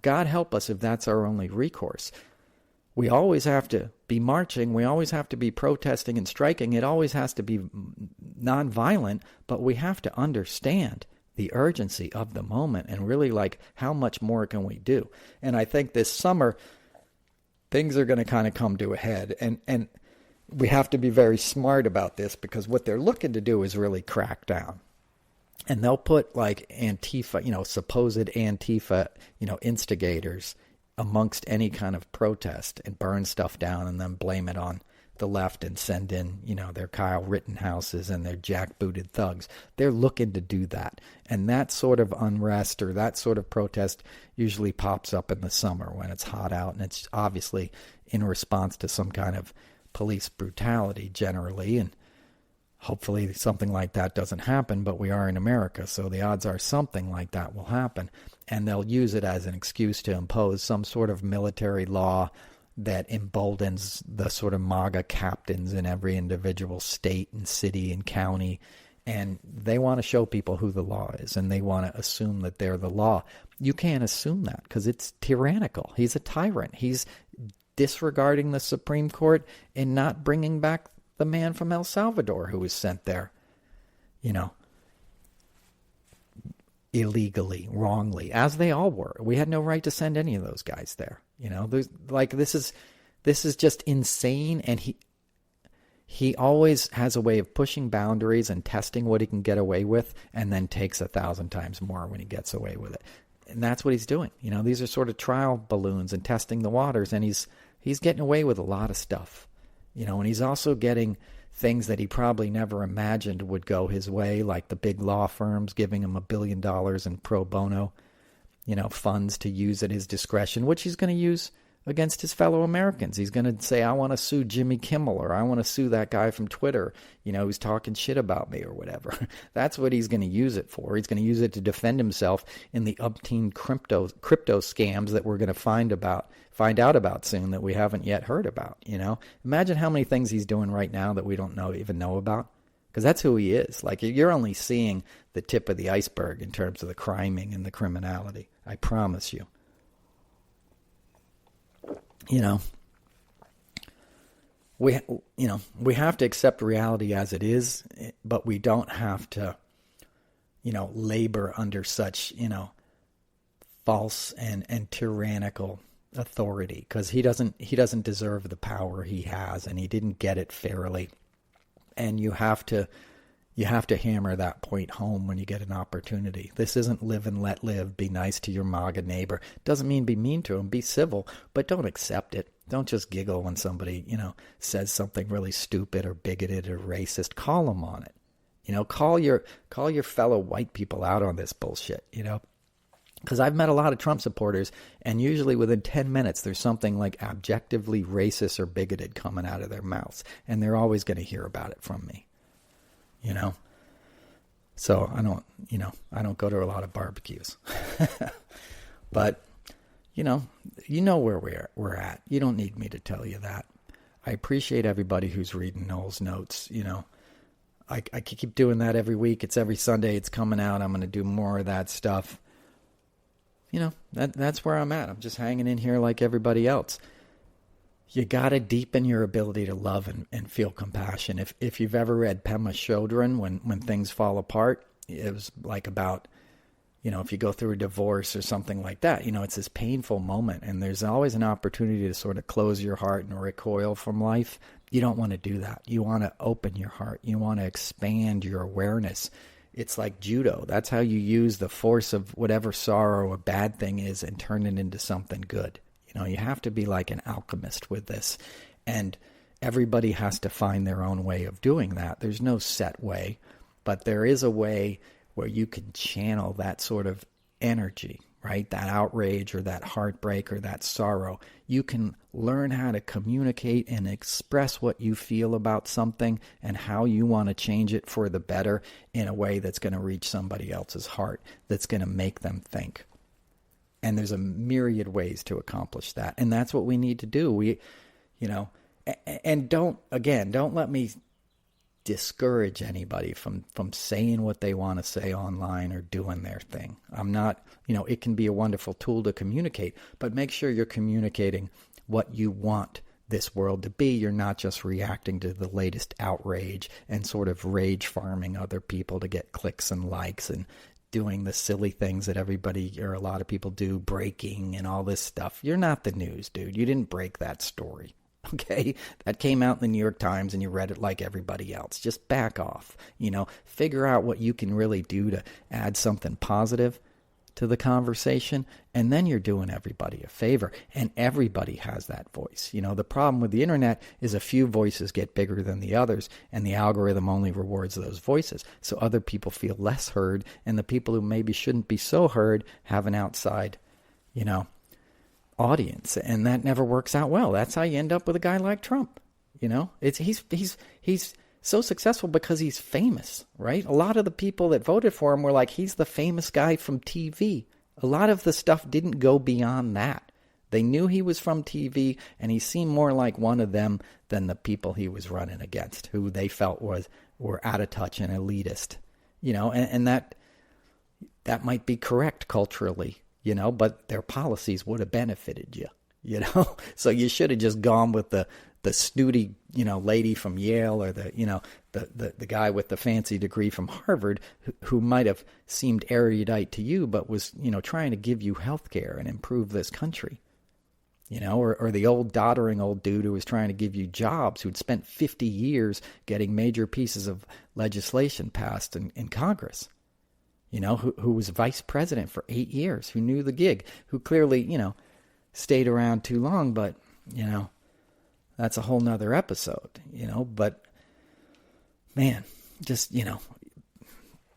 Speaker 2: God help us if that's our only recourse. We always have to be marching. We always have to be protesting and striking. It always has to be nonviolent, but we have to understand the urgency of the moment and really how much more can we do? And I think this summer, things are going to kind of come to a head. And we have to be very smart about this because what they're looking to do is really crack down. And they'll put like Antifa, supposed Antifa, instigators amongst any kind of protest and burn stuff down and then blame it on the left and send in, their Kyle Rittenhouses and their jackbooted thugs. They're looking to do that. And that sort of unrest or that sort of protest usually pops up in the summer when it's hot out, and it's obviously in response to some kind of police brutality generally, and hopefully something like that doesn't happen, but we are in America, so the odds are something like that will happen. And they'll use it as an excuse to impose some sort of military law that emboldens the sort of MAGA captains in every individual state and city and county. And they want to show people who the law is, and they want to assume that they're the law. You can't assume that because it's tyrannical. He's a tyrant. He's disregarding the Supreme Court and not bringing back the man from El Salvador who was sent there, illegally, wrongly, as they all were. We had no right to send any of those guys there. This is just insane, and he always has a way of pushing boundaries and testing what he can get away with, and then takes 1,000 times more when he gets away with it. And that's what he's doing. These are sort of trial balloons and testing the waters, and he's getting away with a lot of stuff. And he's also getting things that he probably never imagined would go his way, like the big law firms giving him $1 billion in pro bono, funds to use at his discretion, which he's going to use against his fellow Americans. He's going to say, I want to sue Jimmy Kimmel, or I want to sue that guy from Twitter, who's talking shit about me or whatever. That's what he's going to use it for. He's going to use it to defend himself in the umpteen crypto scams that we're going to find out about soon that we haven't yet heard about. Imagine how many things he's doing right now that we don't even know about, because that's who he is. Like, you're only seeing the tip of the iceberg in terms of the criming and the criminality. I promise you. We have to accept reality as it is, but we don't have to, labor under such, false and tyrannical authority, because he doesn't deserve the power he has, and he didn't get it fairly. And you have to hammer that point home when you get an opportunity. This isn't live and let live. Be nice to your MAGA neighbor. Doesn't mean be mean to him. Be civil, but don't accept it. Don't just giggle when somebody, says something really stupid or bigoted or racist. Call them on it. Call your fellow white people out on this bullshit, Because I've met a lot of Trump supporters, and usually within 10 minutes, there's something like objectively racist or bigoted coming out of their mouths, and they're always going to hear about it from me. So I don't go to a lot of barbecues, but you know where we're at. You don't need me to tell you that. I appreciate everybody who's reading Noel's notes. I keep doing that every week. It's every Sunday. It's coming out. I'm going to do more of that stuff. That's where I'm at. I'm just hanging in here like everybody else. You got to deepen your ability to love and feel compassion. If you've ever read Pema Chodron, when things fall apart, it was like about, if you go through a divorce or something like that, it's this painful moment, and there's always an opportunity to sort of close your heart and recoil from life. You don't want to do that. You want to open your heart. You want to expand your awareness. It's like judo. That's how you use the force of whatever sorrow or bad thing is and turn it into something good. You have to be like an alchemist with this, and everybody has to find their own way of doing that. There's no set way, but there is a way where you can channel that sort of energy, right? That outrage or that heartbreak or that sorrow. You can learn how to communicate and express what you feel about something and how you want to change it for the better in a way that's going to reach somebody else's heart, that's going to make them think. And there's a myriad ways to accomplish that. And that's what we need to do. And don't let me discourage anybody from saying what they want to say online or doing their thing. I'm not, it can be a wonderful tool to communicate, but make sure you're communicating what you want this world to be. You're not just reacting to the latest outrage and sort of rage farming other people to get clicks and likes and doing the silly things that everybody or a lot of people do, breaking and all this stuff. You're not the news, dude. You didn't break that story. Okay, that came out in the New York Times and you read it like everybody else. Just back off, figure out what you can really do to add something positive to the conversation, and then you're doing everybody a favor, and everybody has that voice. The problem with the internet is a few voices get bigger than the others, and the algorithm only rewards those voices, so other people feel less heard, and the people who maybe shouldn't be so heard have an outside, audience, and that never works out well. That's how you end up with a guy like Trump. He's so successful because he's famous, right? A lot of the people that voted for him were like, he's the famous guy from TV. A lot of the stuff didn't go beyond that. They knew he was from TV, and he seemed more like one of them than the people he was running against, who they felt were out of touch and elitist. And that might be correct culturally, but their policies would have benefited you, So you should have just gone with the snooty, lady from Yale, or the guy with the fancy degree from Harvard who might have seemed erudite to you, but was, trying to give you health care and improve this country. Or the old doddering old dude who was trying to give you jobs, who'd spent 50 years getting major pieces of legislation passed in Congress. Who was vice president for 8 years, who knew the gig, who clearly, stayed around too long, but, that's a whole nother episode, but man, just,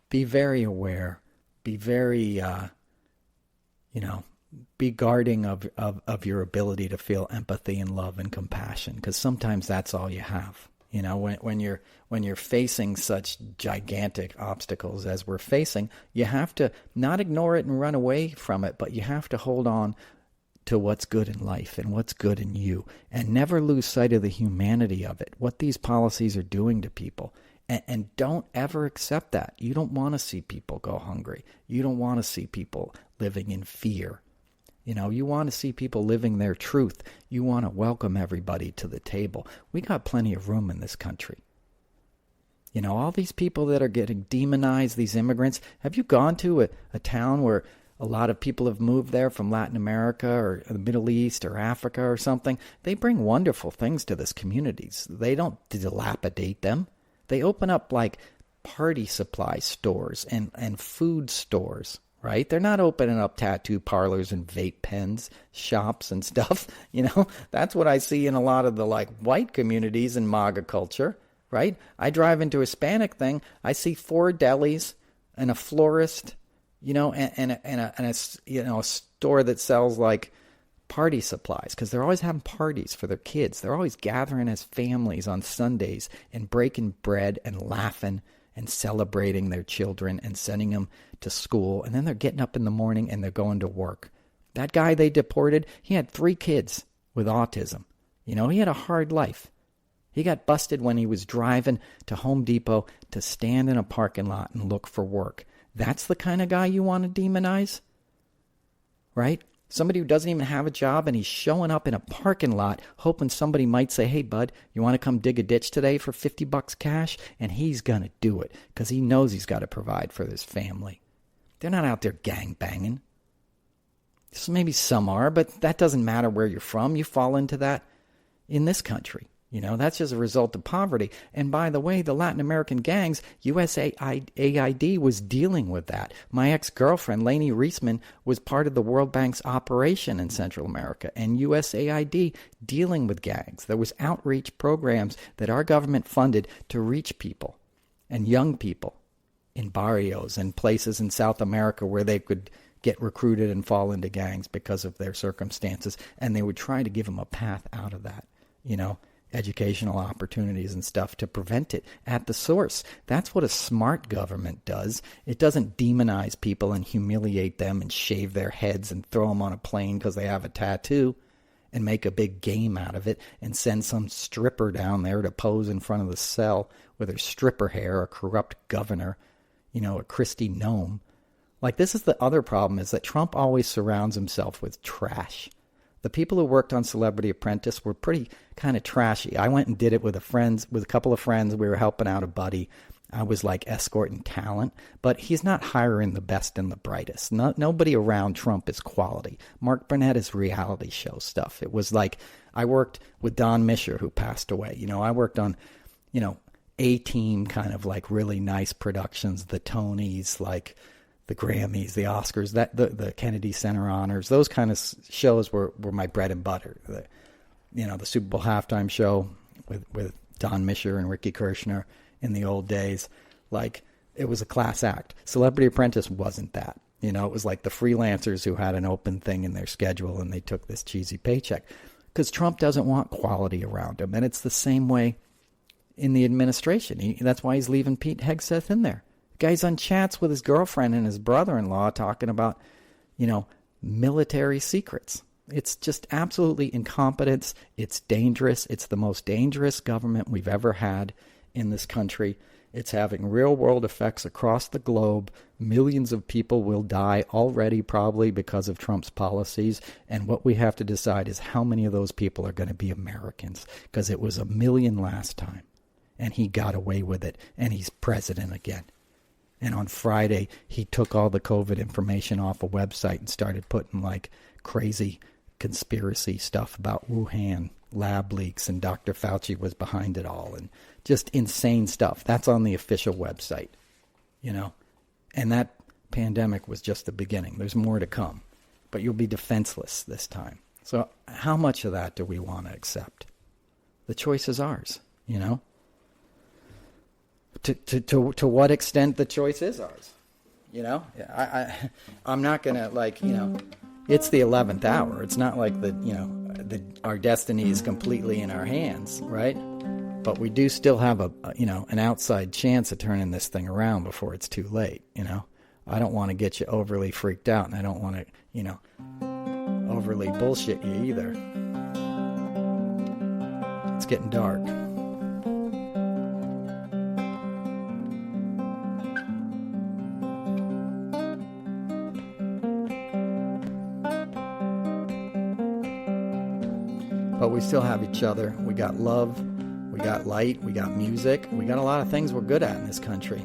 Speaker 2: be very aware, be very, be guarding of your ability to feel empathy and love and compassion, because sometimes that's all you have. When you're facing such gigantic obstacles as we're facing, you have to not ignore it and run away from it, but you have to hold on to what's good in life and what's good in you, and never lose sight of the humanity of it, what these policies are doing to people. And don't ever accept that. You don't want to see people go hungry. You don't want to see people living in fear. You want to see people living their truth. You want to welcome everybody to the table. We got plenty of room in this country. All these people that are getting demonized, these immigrants, have you gone to a town where a lot of people have moved there from Latin America or the Middle East or Africa or something? They bring wonderful things to these communities. They don't dilapidate them. They open up like party supply stores and food stores, right? They're not opening up tattoo parlors and vape pens, shops and stuff. That's what I see in a lot of the like white communities in MAGA culture, right? I drive into a Hispanic thing. I see 4 delis and a florist, and a store that sells like party supplies, because they're always having parties for their kids. They're always gathering as families on Sundays and breaking bread and laughing and celebrating their children and sending them to school. And then they're getting up in the morning and they're going to work. That guy they deported, he had 3 kids with autism. He had a hard life. He got busted when he was driving to Home Depot to stand in a parking lot and look for work. That's the kind of guy you want to demonize, right? Somebody who doesn't even have a job and he's showing up in a parking lot hoping somebody might say, hey, bud, you want to come dig a ditch today for $50 cash? And he's going to do it because he knows he's got to provide for his family. They're not out there gang banging. So maybe some are, but that doesn't matter where you're from. You fall into that in this country. That's just a result of poverty. And by the way, the Latin American gangs, USAID was dealing with that. My ex-girlfriend, Lainey Reisman, was part of the World Bank's operation in Central America, and USAID dealing with gangs. There was outreach programs that our government funded to reach people and young people in barrios and places in South America where they could get recruited and fall into gangs because of their circumstances. And they would try to give them a path out of that, educational opportunities and stuff to prevent it at the source. That's what a smart government does. It doesn't demonize people and humiliate them and shave their heads and throw them on a plane because they have a tattoo and make a big game out of it and send some stripper down there to pose in front of the cell with her stripper hair, a corrupt governor, a Christie gnome. Like, this is the other problem, is that Trump always surrounds himself with trash. The people who worked on Celebrity Apprentice were pretty kind of trashy. I went and did it with a couple of friends. We were helping out a buddy, I was like escorting talent, but he's not hiring the best and the brightest. Nobody around Trump is quality. Mark Burnett is reality show stuff. It was like I worked with Don Mischer, who passed away. You know, I worked on, you know, A-team kind of like really nice productions, the Tonys, like the Grammys, the Oscars, the Kennedy Center Honors. Those kind of shows were my bread and butter. The Super Bowl halftime show with Don Mischer and Ricky Kirshner in the old days, like it was a class act. Celebrity Apprentice wasn't that. You know, it was like the freelancers who had an open thing in their schedule and they took this cheesy paycheck. Because Trump doesn't want quality around him. And it's the same way in the administration. That's why he's leaving Pete Hegseth in there. The guy's on chats with his girlfriend and his brother-in-law talking about, you know, military secrets. It's just absolutely incompetence. It's dangerous. It's the most dangerous government we've ever had in this country. It's having real-world effects across the globe. Millions of people will die already probably because of Trump's policies. And what we have to decide is how many of those people are going to be Americans. Because it was 1 million last time. And he got away with it. And he's president again. And on Friday, he took all the COVID information off a website and started putting like crazy conspiracy stuff about Wuhan lab leaks, and Dr. Fauci was behind it all, and just insane stuff. That's on the official website, you know. And that pandemic was just the beginning. There's more to come, but you'll be defenseless this time. So how much of that do we want to accept? The choice is ours, you know. To what extent the choice is ours, you know. I'm not gonna like, you know. It's the 11th hour. It's not like our destiny is completely in our hands, right? But we do still have an outside chance of turning this thing around before it's too late, you know? I don't want to get you overly freaked out, and I don't want to, you know, overly bullshit you either. It's getting dark. But we still have each other. We got love, we got light, we got music. We got a lot of things we're good at in this country.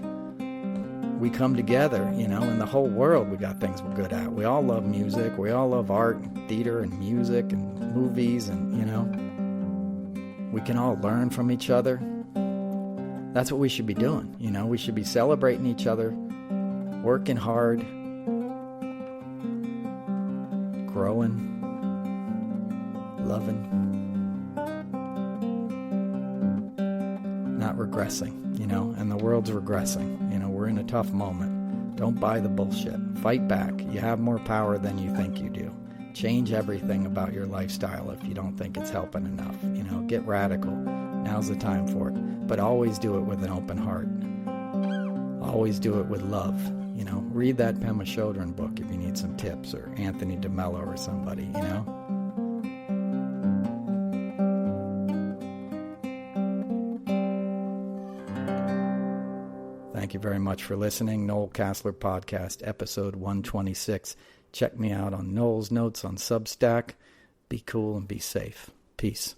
Speaker 2: We come together, you know, in the whole world we got things we're good at. We all love music. We all love art and theater and music and movies, and, you know, we can all learn from each other. That's what we should be doing, you know. We should be celebrating each other, working hard, growing, loving, not regressing, you know, and the world's regressing. You know, we're in a tough moment. Don't buy the bullshit. Fight back. You have more power than you think you do. Change everything about your lifestyle if you don't think it's helping enough. You know, get radical. Now's the time for it. But always do it with an open heart. Always do it with love. You know, read that Pema Chodron book if you need some tips, or Anthony DeMello or somebody, you know. Thank you very much for listening. Noel Casler Podcast, episode 126. Check me out on Noel's Notes on Substack. Be cool and be safe. Peace.